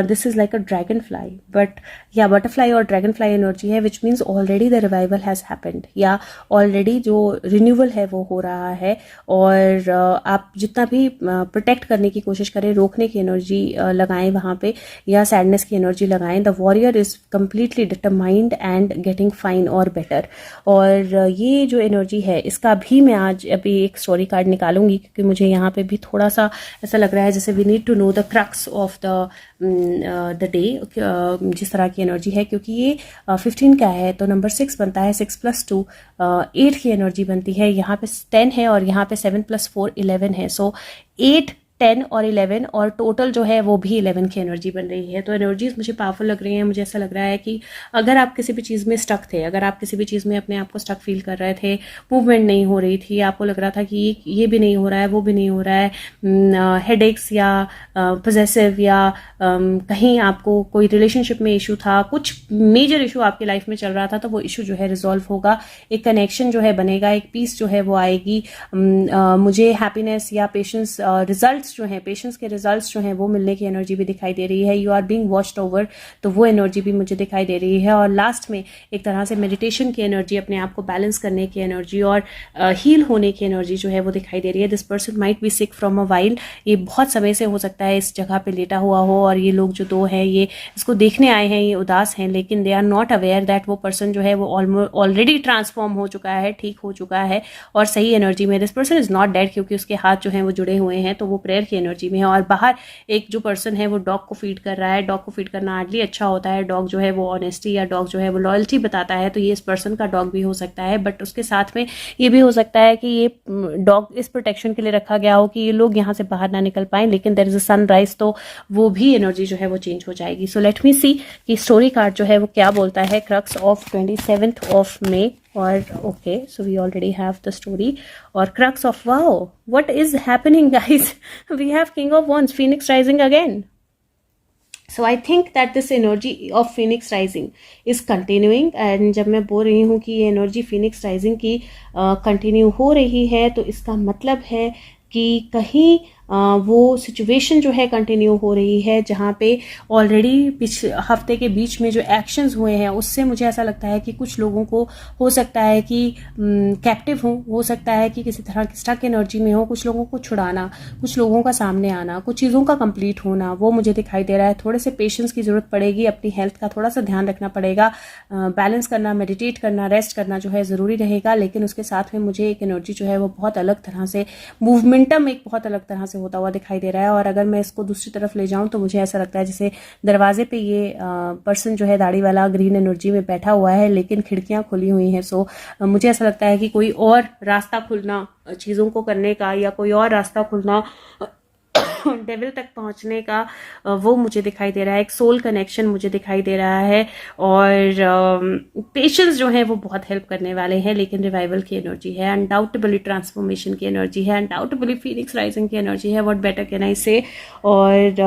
this is like a dragonfly, but yeah, butterfly or dragonfly energy है, which means already the revival has happened, या already जो renewal है वो हो रहा है। और आप जितना भी प्रोटेक्ट करने की कोशिश करें, रोकने की एनर्जी लगाएं वहाँ पे, या सैडनेस की एनर्जी लगाएं, the warrior is completely determined and getting fine और बेटर। और ये जो एनर्जी है इसका भी मैं आज अभी एक स्टोरी कार्ड निकालूंगी, क्योंकि मुझे यहाँ पे भी थोड़ा सा ऐसा लग रहा है जैसे we need to know the crux of the day, जिस तरह की एनर्जी है, क्योंकि ये 15 का है तो नंबर 6 बनता है, 6 + 2 8 की एनर्जी बनती है। यहाँ पे 10 है और यहाँ पे 7 + 4 11 है। सो 8, 10 और 11, और टोटल जो है वो भी 11 की एनर्जी बन रही है। तो एनर्जीज मुझे पावरफुल लग रही हैं। मुझे ऐसा लग रहा है कि अगर आप किसी भी चीज़ में स्टक थे, अगर आप किसी भी चीज़ में अपने आप को स्टक फील कर रहे थे, मूवमेंट नहीं हो रही थी, आपको लग रहा था कि ये भी नहीं हो रहा है, वो भी नहीं हो रहा है, हेडेक्स या पोजेसिव, या कहीं आपको कोई रिलेशनशिप में इशू था, कुछ मेजर इशू आपकी लाइफ में चल रहा था, तो वो इशू जो है रिजॉल्व होगा, एक कनेक्शन जो है बनेगा, एक पीस जो है वो आएगी। मुझे हैप्पीनेस या पेशेंस रिजल्ट जो है, पेशेंस के रिजल्ट्स जो हैं वो मिलने की एनर्जी भी दिखाई दे रही है। You are being watched over, तो वो एनर्जी भी मुझे दिखाई दे रही है। और लास्ट में एक तरह से मेडिटेशन की एनर्जी, अपने आप को बैलेंस करने की एनर्जी और हील होने की एनर्जी जो है वो दिखाई दे रही है। This person might be sick from a while, ये बहुत समय से हो सकता है इस जगह पे लेटा हुआ हो, और ये लोग जो 2 हैं ये इसको देखने आए हैं, ये उदास हैं, लेकिन they are not aware that वो पर्सन जो है वो ऑलरेडी ट्रांसफॉर्म हो चुका है, ठीक हो चुका है और सही एनर्जी में। This person is not dead, क्योंकि उसके हाथ जो हैं वो जुड़े हुए हैं, तो वो प्रेयर की एनर्जी में है। और बाहर एक जो पर्सन है वो डॉग को फीड कर रहा है। डॉग को फीड करना हार्डली अच्छा होता है, डॉग जो है वो ऑनेस्टी या डॉग जो है वो लॉयल्टी बताता है, तो ये इस पर्सन का डॉग भी हो सकता है। बट उसके साथ में ये भी हो सकता है कि ये डॉग इस प्रोटेक्शन के लिए रखा गया हो कि ये लोग यहाँ से बाहर ना निकल पाए, लेकिन देयर इज अ सनराइज, तो वो भी एनर्जी जो है वो चेंज हो जाएगी। सो लेट मी सी कि स्टोरी कार्ड जो है वो क्या बोलता है। Crux of 27th of May, और okay, so we already have the story. और crux of, wow, what is happening guys? We have King of Wands, Phoenix rising again. So I think that this energy of Phoenix rising is continuing, and जब मैं बोल रही हूँ कि ये energy Phoenix rising की continue हो रही है, तो इसका मतलब है कि कहीं वो सिचुएशन जो है कंटिन्यू हो रही है, जहाँ पे ऑलरेडी पिछले हफ्ते के बीच में जो एक्शंस हुए हैं उससे मुझे ऐसा लगता है कि कुछ लोगों को हो सकता है कि कैप्टिव हो सकता है कि किसी तरह की स्टक एनर्जी में हो, कुछ लोगों को छुड़ाना, कुछ लोगों का सामने आना, कुछ चीज़ों का कंप्लीट होना, वो मुझे दिखाई दे रहा है। थोड़े से पेशेंस की ज़रूरत पड़ेगी, अपनी हेल्थ का थोड़ा सा ध्यान रखना पड़ेगा, बैलेंस करना, मेडिटेट करना, रेस्ट करना जो है ज़रूरी रहेगा। लेकिन उसके साथ में मुझे एक एनर्जी जो है वो बहुत अलग तरह से, मूवमेंटम एक बहुत अलग तरह से होता हुआ दिखाई दे रहा है। और अगर मैं इसको दूसरी तरफ ले जाऊं तो मुझे ऐसा लगता है जैसे दरवाजे पे ये पर्सन जो है दाढ़ी वाला ग्रीन एनर्जी में बैठा हुआ है, लेकिन खिड़कियां खुली हुई हैं। सो मुझे ऐसा लगता है कि कोई और रास्ता खुलना चीज़ों को करने का, या कोई और रास्ता खुलना डेविल तक पहुंचने का, वो मुझे दिखाई दे रहा है। एक सोल कनेक्शन मुझे दिखाई दे रहा है, और पेशेंस जो है वो बहुत हेल्प करने वाले हैं। लेकिन रिवाइवल की एनर्जी है, अनडाउटेबली ट्रांसफॉर्मेशन की एनर्जी है, अनडाउटेबली फीनिक्स राइजिंग की एनर्जी है। व्हाट बेटर कैन आई से। और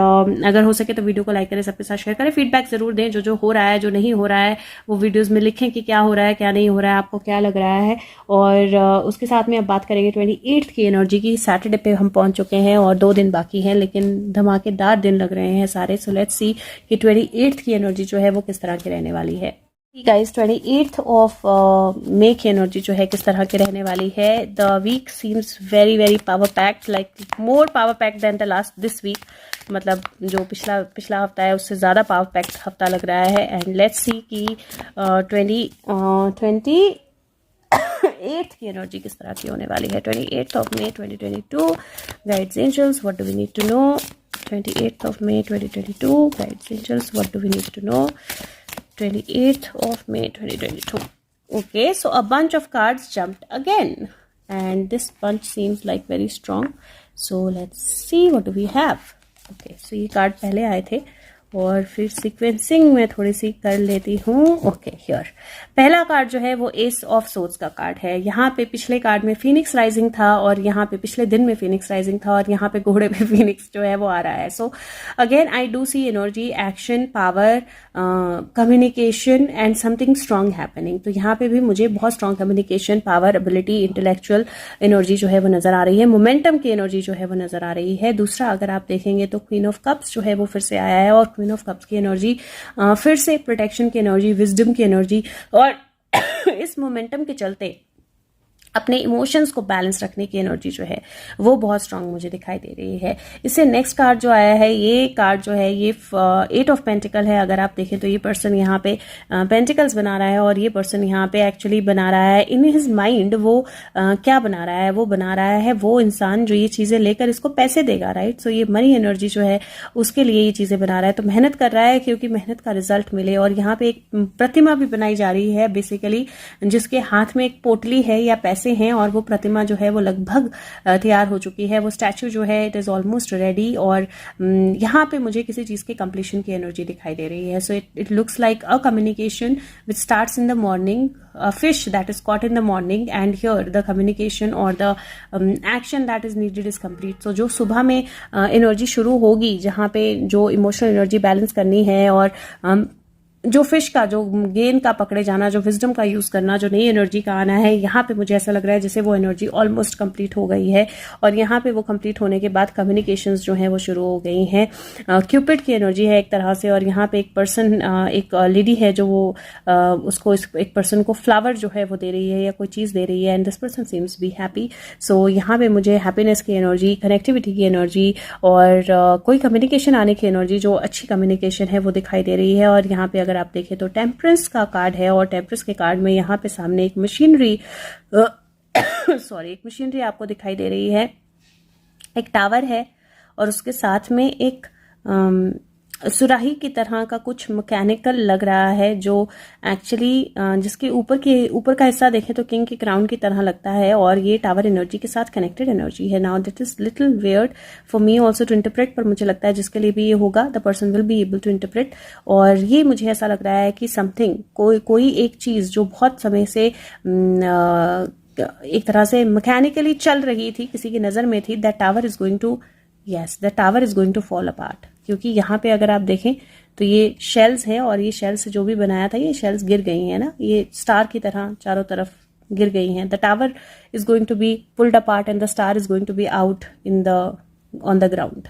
अगर हो सके तो वीडियो को लाइक करें, सबके साथ शेयर करें, फीडबैक जरूर दें, जो हो रहा है, जो नहीं हो रहा है वो वीडियोज में लिखें कि क्या हो रहा है, क्या नहीं हो रहा है, आपको क्या लग रहा है। और उसके साथ में अब बात करेंगे 28th की एनर्जी की। सैटरडे पे हम पहुंच चुके हैं और 2 दिन बाकी हैं हैं, लेकिन धमाकेदार दिन लग रहे हैं सारे। सो लेट्स सी कि 28th की एनर्जी जो है वो किस तरह की रहने वाली है। गाइस 28th ऑफ मई की एनर्जी जो है किस तरह की रहने वाली है। The week seems very very power packed, like more power packed than the last this week. मतलब जो पिछला हफ्ता है उससे ज़्यादा पावर पैक्ड हफ्ता लग रहा है। एंड लेट्स सी कि 28th की एनर्जी किस तरह की होने वाली है। 28th of May 2022 guides angels what do we need to know. 28th of May 2022 guides angels what do we need to know. 28th of May 2022. Okay, so a bunch of cards jumped again, and this bunch seems like very strong. So let's see what do we have. Okay, so ये card पहले आए थे और फिर sequencing में थोड़ी सी कर लेती हूँ। ओके, हियर पहला कार्ड जो है वो एस ऑफ सोर्ड्स का कार्ड है। यहाँ पे पिछले कार्ड में फिनिक्स राइजिंग था और यहाँ पे पिछले दिन में फिनिक्स राइजिंग था और यहाँ पे घोड़े पे फिनिक्स जो है वो आ रहा है। So again I do see energy, action, power, communication and something strong happening. तो यहाँ पे भी मुझे बहुत strong communication, power, ability, intellectual energy जो है वो नजर आ रही है। मोमेंटम की एनर्जी जो है वो नजर आ रही है। दूसरा अगर आप देखेंगे तो क्वीन ऑफ कप्स जो है वो फिर से आया है और क्वीन ऑफ कप्स की एनर्जी फिर से प्रोटेक्शन की एनर्जी, विजडम की एनर्जी और इस मोमेंटम के चलते अपने इमोशंस को बैलेंस रखने की एनर्जी जो है वो बहुत स्ट्रांग मुझे दिखाई दे रही है। इससे नेक्स्ट कार्ड जो आया है, ये कार्ड जो है ये 8 ऑफ पेंटिकल है। अगर आप देखें तो ये पर्सन यहाँ पे पेंटिकल्स बना रहा है और ये पर्सन यहाँ पे एक्चुअली बना रहा है इन हिज माइंड। वो क्या बना रहा है? वो बना रहा है वो इंसान जो ये चीजें लेकर इसको पैसे देगा, राइट। सो ये मनी एनर्जी जो है उसके लिए ये चीजें बना रहा है। तो मेहनत कर रहा है क्योंकि मेहनत का रिजल्ट मिले। और यहाँ पे एक प्रतिमा भी बनाई जा रही है बेसिकली, जिसके हाथ में एक पोटली है या पैसे हैं और वो प्रतिमा जो है वो लगभग तैयार हो चुकी है। वो स्टैचू जो है इट इज ऑलमोस्ट रेडी और यहाँ पे मुझे किसी चीज के कंप्लीशन की एनर्जी दिखाई दे रही है। So it looks like a communication which starts in the morning, a fish that is caught in the morning, and here the communication or the action that is needed is complete. So जो सुबह में energy शुरू होगी, जहाँ पे जो emotional energy balance करनी है और जो फिश का जो गेन का पकड़े जाना, जो विजडम का यूज करना, जो नई एनर्जी का आना है, यहाँ पे मुझे ऐसा लग रहा है जैसे वो एनर्जी ऑलमोस्ट कंप्लीट हो गई है। और यहाँ पे वो कंप्लीट होने के बाद कम्युनिकेशंस जो हैं वो शुरू हो गई हैं। क्यूपिड की एनर्जी है एक तरह से। और यहाँ पे एक पर्सन, एक लेडी है जो वो उसको एक पर्सन को फ्लावर जो है वो दे रही है या कोई चीज दे रही है and this person seems be happy. So यहाँ पे मुझे हैप्पीनेस की एनर्जी, कनेक्टिविटी की एनर्जी और कोई कम्युनिकेशन आने की एनर्जी, जो अच्छी कम्युनिकेशन है वो दिखाई दे रही है। और यहाँ पे अगर आप देखें तो टेम्परेंस का कार्ड है और टेम्परेंस के कार्ड में यहाँ पे सामने एक मशीनरी एक मशीनरी आपको दिखाई दे रही है। एक टावर है और उसके साथ में एक सुराही की तरह का कुछ मैकेनिकल लग रहा है, जो एक्चुअली जिसके ऊपर का हिस्सा देखें तो किंग की क्राउन की तरह लगता है और ये टावर एनर्जी के साथ कनेक्टेड एनर्जी है। Now that is little weird for me also to interpret, पर मुझे लगता है जिसके लिए भी ये होगा the person will be able to interpret. और ये मुझे ऐसा लग रहा है कि समथिंग, कोई एक चीज जो बहुत समय से एक तरह से मैकेनिकली चल रही थी, किसी की नजर में थी, that tower is going to the tower is going to fall apart. क्योंकि यहाँ पे अगर आप देखें तो ये शेल्स है और ये शेल्स जो भी बनाया था ये शेल्स गिर गई हैं ना, ये स्टार की तरह चारों तरफ गिर गई हैं। The tower is going to be pulled apart and the star is going to be out on the ground.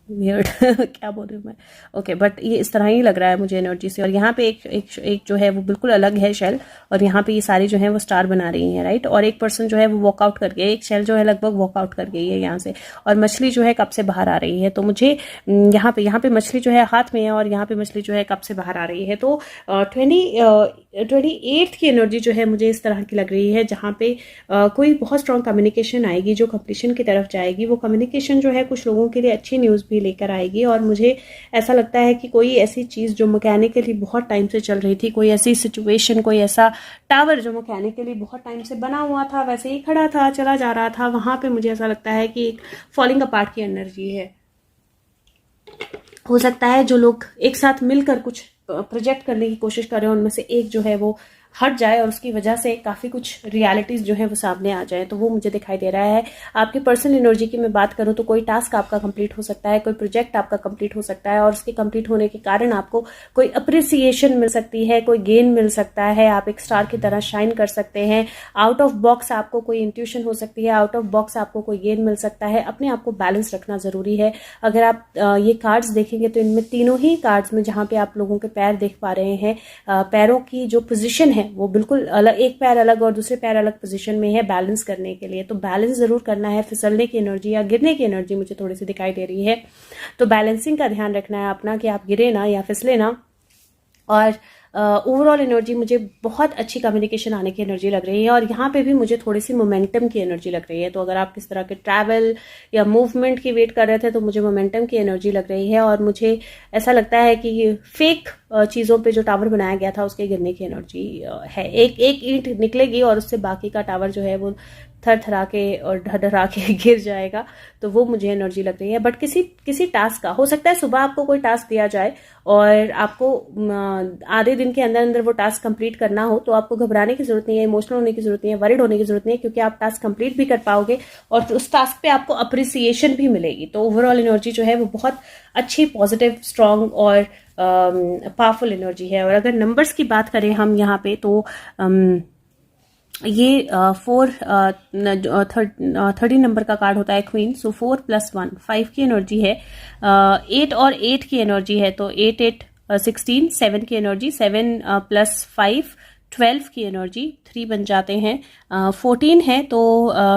Weird क्या बोल रही हूँ मैं। ओके, बट ये इस तरह ही लग रहा है मुझे एनर्जी से। और यहाँ पे एक जो है वो बिल्कुल अलग है शेल और यहाँ पे ये सारी जो है वो स्टार बना रही हैं, राइट। और एक पर्सन जो है वो वॉकआउट कर गया, एक शेल जो है लगभग वॉकआउट कर गई है यहाँ से और मछली जो है कप से बाहर आ रही है। तो मुझे यहाँ पे मछली जो है हाथ में है और यहाँ पे मछली जो है कप से बाहर आ रही है। तो 28th की एनर्जी जो है मुझे इस तरह की लग रही है, जहाँ पे कोई बहुत स्ट्रॉन्ग कम्युनिकेशन आएगी जो कंप्लीशन की तरफ जाएगी। वो कम्युनिकेशन जो है कुछ लोगों के लिए अच्छी न्यूज़ भी लेकर आएगी। और मुझे ऐसा लगता है कि कोई ऐसी चीज़ जो मैकेनिकली बहुत टाइम से चल रही थी, कोई ऐसी सिचुएशन, कोई ऐसा टावर जो मैकेनिकली बहुत टाइम से बना हुआ था, वैसे ही खड़ा था, चला जा रहा था, वहाँ पे मुझे ऐसा लगता है कि एक फॉलिंग अपार्ट की एनर्जी है। हो सकता है जो लोग एक साथ मिलकर कुछ प्रोजेक्ट करने की कोशिश कर रहे हैं उनमें से एक जो है वो हट जाए और उसकी वजह से काफ़ी कुछ रियलिटीज़ जो है वो सामने आ जाए, तो वो मुझे दिखाई दे रहा है। आपकी पर्सनल एनर्जी की मैं बात करूँ तो कोई टास्क आपका कंप्लीट हो सकता है, कोई प्रोजेक्ट आपका कंप्लीट हो सकता है और उसके कंप्लीट होने के कारण आपको कोई अप्रिसिएशन मिल सकती है, कोई गेन मिल सकता है, आप एक स्टार की तरह शाइन कर सकते हैं। आउट ऑफ बॉक्स आपको कोई इंट्यूशन हो सकती है, आउट ऑफ बॉक्स आपको कोई गेन मिल सकता है। अपने आप को बैलेंस रखना ज़रूरी है। अगर आप ये कार्ड्स देखेंगे तो इनमें तीनों ही कार्ड्स में जहाँ पे आप लोगों के पैर देख पा रहे हैं, पैरों की जो पोजीशन है वो बिल्कुल अलग, एक पैर अलग और दूसरे पैर अलग पोजीशन में है बैलेंस करने के लिए। तो बैलेंस जरूर करना है। फिसलने की एनर्जी या गिरने की एनर्जी मुझे थोड़ी सी दिखाई दे रही है, तो बैलेंसिंग का ध्यान रखना है अपना कि आप गिरे ना या फिसले ना। और ओवरऑल एनर्जी मुझे बहुत अच्छी कम्युनिकेशन आने की एनर्जी लग रही है और यहाँ पे भी मुझे थोड़ी सी मोमेंटम की एनर्जी लग रही है। तो अगर आप किस तरह के ट्रैवल या मूवमेंट की वेट कर रहे थे तो मुझे मोमेंटम की एनर्जी लग रही है और मुझे ऐसा लगता है कि फेक चीज़ों पे जो टावर बनाया गया था उसके गिरने की एनर्जी है। एक एक ईंट निकलेगी और उससे बाकी का टावर जो है वो थर थरा के और ढरढरा के गिर जाएगा, तो वो मुझे एनर्जी लग रही है। बट किसी टास्क का हो सकता है, सुबह आपको कोई टास्क दिया जाए और आपको आधे दिन के अंदर अंदर वो टास्क कंप्लीट करना हो, तो आपको घबराने की जरूरत नहीं है, इमोशनल होने की जरूरत नहीं है, वरिड होने की जरूरत नहीं है, क्योंकि आप टास्क कंप्लीट भी कर पाओगे और उस टास्क पे आपको अप्रिसिएशन भी मिलेगी। तो ओवरऑल एनर्जी जो है वो बहुत अच्छी, पॉजिटिव, स्ट्रांग और पावरफुल एनर्जी है। और अगर नंबर्स की बात करें हम यहाँ पे तो ये 13 नंबर का कार्ड होता है क्वीन। सो 4 + 1 5 की एनर्जी है। 8 और 8 की एनर्जी है, तो 8 8 16। 7 की एनर्जी 7 + 5 12 की एनर्जी 3 बन जाते हैं। 14 है तो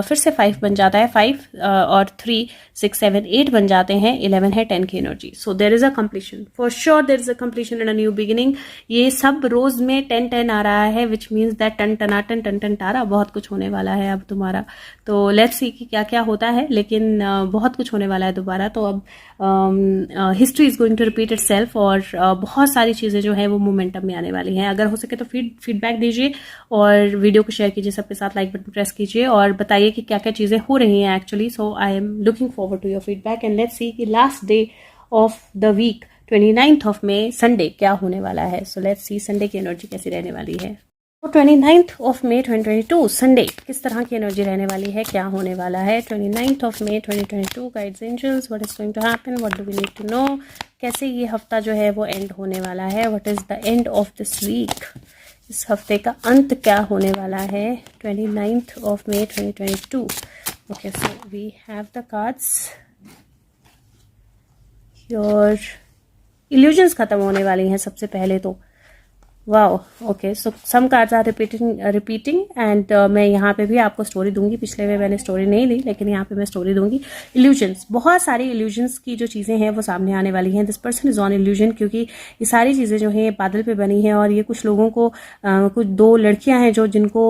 फिर से 5 बन जाता है, 5 और 3 6 7 8 बन जाते हैं। 11 है 10 की energy. So there is a completion, for sure there is a completion and a new beginning. ये सब रोज में 10 10 आ रहा है, विच मीन्स दैट टन टनाटन टन टन टारा, बहुत कुछ होने वाला है अब तुम्हारा। तो लेट्स सी कि क्या क्या होता है, लेकिन बहुत कुछ होने वाला है दोबारा। तो अब history is going to repeat itself और बहुत सारी चीजें जो है वो मोमेंटम में आने वाली हैं। अगर हो सके तो फीडबैक दीजिए और वीडियो को शेयर कीजिए सबके साथ, लाइक बटन प्रेस कीजिए और बताइए कि क्या क्या चीजें हो रही हैं actually. So I am looking forward to your feedback and let's see कि last day of the week 29th of May Sunday क्या होने वाला है। सो लेट्स सी संडे की एनर्जी कैसी रहने वाली है। तो 29th ऑफ मई 2022 संडे किस तरह की एनर्जी रहने वाली है, क्या होने वाला है। 29th of May 2022 guides angels, what is going to happen, what do we need to know, कैसे ये हफ्ता जो है वो एंड होने वाला है, what is the end of this week, इस हफ्ते का अंत क्या होने वाला है। 29th of May 2022। Okay, so we have the cards. Your illusions खत्म होने वाली हैं सबसे पहले तो। Wow, okay, so some cards are repeating and मैं यहाँ पे भी आपको स्टोरी दूंगी। पिछले में मैंने स्टोरी नहीं ली, लेकिन यहाँ पे मैं स्टोरी दूंगी। इल्यूजन्स, बहुत सारी इल्यूजन्स की जो चीज़ें हैं वो सामने आने वाली हैं। This person is on illusion, क्योंकि ये सारी चीज़ें जो हैं बादल पे बनी हैं और ये कुछ लोगों को कुछ 2 लड़कियां हैं जो जिनको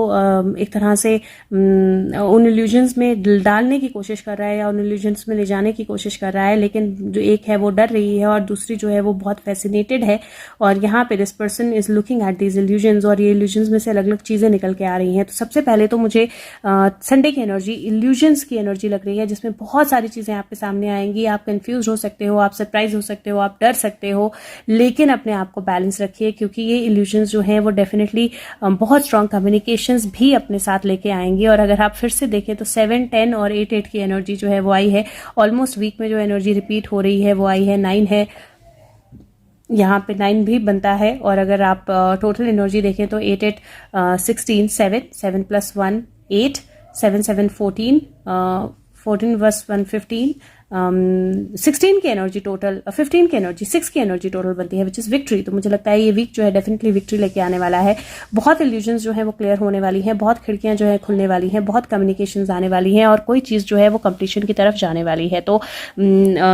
एक तरह से उन इल्यूजन्स में डालने की कोशिश कर रहा है या उन इल्यूजन्स में ले जाने की कोशिश कर रहा है, लेकिन जो एक है वो डर रही है और दूसरी जो है वो बहुत फैसिनेटेड है। और यहाँ पे this person is looking at these illusions और ये इल्यूजन्स में से अलग अलग चीजें निकल के आ रही हैं। तो सबसे पहले तो मुझे संडे की एनर्जी, इल्यूजन्स की एनर्जी लग रही है, जिसमें बहुत सारी चीजें आपके सामने आएंगी। आप कंफ्यूज हो सकते हो, आप सरप्राइज हो सकते हो, आप डर सकते हो, लेकिन अपने आप को बैलेंस रखिए, क्योंकि ये इल्यूजन्स जो हैं वो डेफिनेटली बहुत स्ट्रॉन्ग कम्युनिकेशंस भी अपने साथ लेके आएंगी। और अगर आप फिर से देखें तो 7 10 और 8 8 की एनर्जी जो है वो आई है। ऑलमोस्ट वीक में जो एनर्जी रिपीट हो रही है वो आई है। 9 है, यहाँ पे 9 भी बनता है। और अगर आप टोटल एनर्जी देखें तो 8 8 16 7 7 + 1 8 7 7 14 14 + 1 15 16 की एनर्जी टोटल, 15 की एनर्जी, 6 की एनर्जी टोटल बनती है, विच इज विक्ट्री। तो मुझे लगता है ये वीक जो है डेफिनेटली विक्ट्री लेके आने वाला है। बहुत इल्यूजन्स जो है वो क्लियर होने वाली हैं, बहुत खिड़कियां जो है खुलने वाली हैं, बहुत कम्युनिकेशंस आने वाली हैं और कोई चीज़ जो है वो कंप्लीशन की तरफ जाने वाली है। तो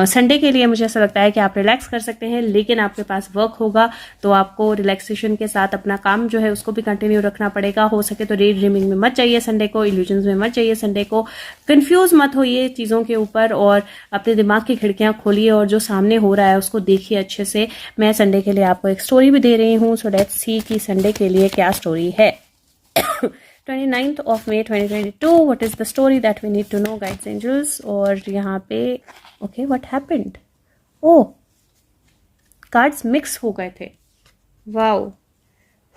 संडे के लिए मुझे ऐसा लगता है कि आप रिलैक्स कर सकते हैं, लेकिन आपके पास वर्क होगा तो आपको रिलैक्सेशन के साथ अपना काम जो है उसको भी कंटिन्यू रखना पड़ेगा। हो सके तो डे ड्रीमिंग में मत जाइए संडे को, इल्यूजन्स में मत जाइए संडे को, कंफ्यूज मत होइए चीज़ों के ऊपर और अपने दिमाग की खिड़कियां खोलिए और जो सामने हो रहा है उसको देखिए अच्छे से। मैं संडे के लिए आपको एक स्टोरी भी दे रही हूँ, सो लेट्स सी कि संडे के लिए क्या स्टोरी है। 29th of May 2022, what is the story that we need to know guides angels. और यहाँ पे okay, what happened, oh cards mix हो गए थे। Wow,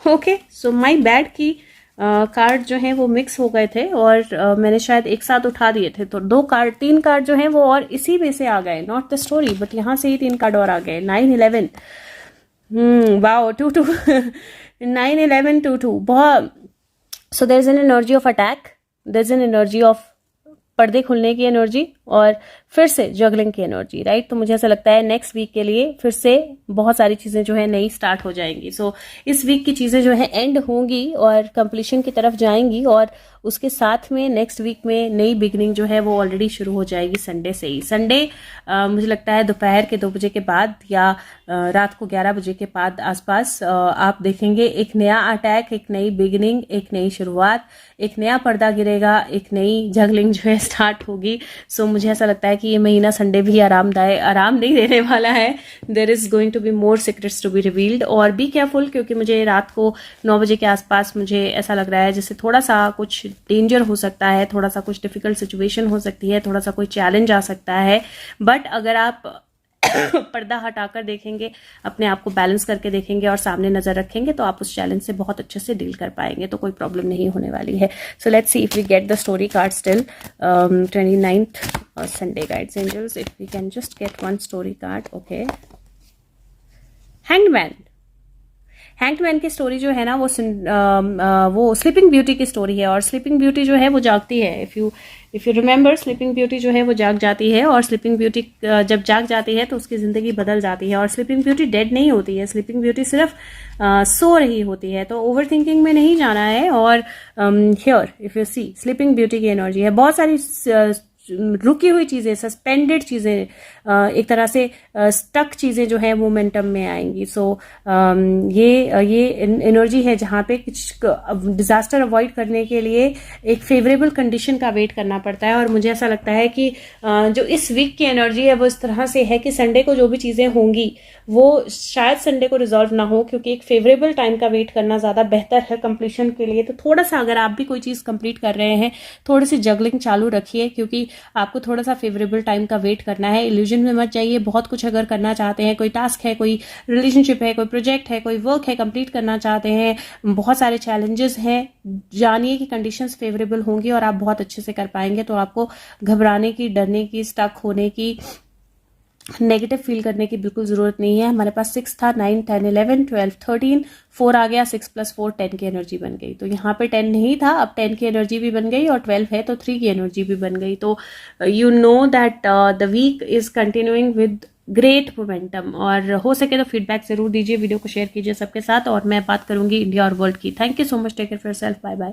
okay, so my bad की कार्ड जो है वो मिक्स हो गए थे और मैंने शायद एक साथ उठा दिए थे, तो 3 कार्ड जो हैं वो और इसी में से आ गए, नॉट द स्टोरी बट यहाँ से ही 3 कार्ड और आ गए, 9-11। वाओ, 2-2। 9-11, 2-2, बहुत। So there is an energy of attack, there is an energy of पर्दे खुलने की एनर्जी और फिर से जगलिंग की एनर्जी, राइट। तो मुझे ऐसा लगता है नेक्स्ट वीक के लिए फिर से बहुत सारी चीजें जो है नई स्टार्ट हो जाएंगी। सो इस वीक की चीजें जो है एंड होंगी और कंप्लीशन की तरफ जाएंगी और उसके साथ में नेक्स्ट वीक में नई बिगनिंग जो है वो ऑलरेडी शुरू हो जाएगी संडे से ही। संडे मुझे लगता है दोपहर के 2 बजे के बाद या रात को 11 बजे के बाद आसपास आप देखेंगे एक नया अटैक, एक नई बिगनिंग, एक नई शुरुआत, एक नया पर्दा गिरेगा, एक नई जगलिंग जो है स्टार्ट होगी। सो मुझे ऐसा लगता है कि ये महीना संडे भी आराम नहीं देने वाला है। There is going to be more secrets to be revealed और बी केयरफुल, क्योंकि मुझे रात को 9 बजे के आसपास मुझे ऐसा लग रहा है जैसे थोड़ा सा कुछ डेंजर हो सकता है, थोड़ा सा कुछ डिफिकल्ट सिचुएशन हो सकती है, थोड़ा सा कोई चैलेंज आ सकता है। बट अगर आप पर्दा हटाकर देखेंगे, अपने आप को बैलेंस करके देखेंगे और सामने नजर रखेंगे तो आप उस चैलेंज से बहुत अच्छे से डील कर पाएंगे, तो कोई प्रॉब्लम नहीं होने वाली है। So let's see if we get the story card still 29th Sunday guides angels, if we can just get one story card. Okay, hanged man की स्टोरी जो है ना वो स्लीपिंग ब्यूटी की स्टोरी है और स्लीपिंग ब्यूटी जो है वो जागती है। If you remember, sleeping beauty जो है वो जाग जाती है और स्लीपिंग ब्यूटी जब जाग जाती है तो उसकी जिंदगी बदल जाती है और स्लीपिंग ब्यूटी डेड नहीं होती है, स्लीपिंग ब्यूटी सिर्फ सो रही होती है। तो ओवर थिंकिंग में नहीं जाना है। और here if you see, sleeping beauty की एनर्जी है, बहुत सारी रुकी हुई चीजें, सस्पेंडेड चीजें, एक तरह से स्टक चीजें जो है मोमेंटम में आएंगी। सो ये एनर्जी है जहां पे कुछ डिजास्टर अवॉइड करने के लिए एक फेवरेबल कंडीशन का वेट करना पड़ता है। और मुझे ऐसा लगता है कि जो इस वीक की एनर्जी है वो इस तरह से है कि संडे को जो भी चीजें होंगी वो शायद संडे को रिजॉल्व ना हो, क्योंकि एक फेवरेबल टाइम का वेट करना ज्यादा बेहतर है कंप्लीशन के लिए। तो थोड़ा सा अगर आप भी कोई चीज कंप्लीट कर रहे हैं, थोड़ी सी जगलिंग चालू रखिए, क्योंकि आपको थोड़ा सा फेवरेबल टाइम का वेट करना है। इल्यूजन में मत जाइए। बहुत कुछ अगर करना चाहते हैं, कोई टास्क है, कोई रिलेशनशिप है, कोई प्रोजेक्ट है, कोई वर्क है, कंप्लीट करना चाहते हैं, बहुत सारे चैलेंजेस हैं, जानिए कि कंडीशंस फेवरेबल होंगी और आप बहुत अच्छे से कर पाएंगे। तो आपको घबराने की, डरने की, स्टक होने की, नेगेटिव फील करने की बिल्कुल जरूरत नहीं है। हमारे पास 6 था, 9, 10, 11, 12, 13, 4 आ गया, 6 + 4 10 की एनर्जी बन गई। तो यहाँ पे 10 नहीं था, अब 10 की एनर्जी भी बन गई और 12 है तो 3 की एनर्जी भी बन गई। तो you know that the week is continuing with great momentum. और हो सके तो फीडबैक जरूर दीजिए, वीडियो को शेयर कीजिए सबके साथ और मैं बात करूंगी इंडिया और वर्ल्ड की। Thank you so much, take care of yourself, bye bye.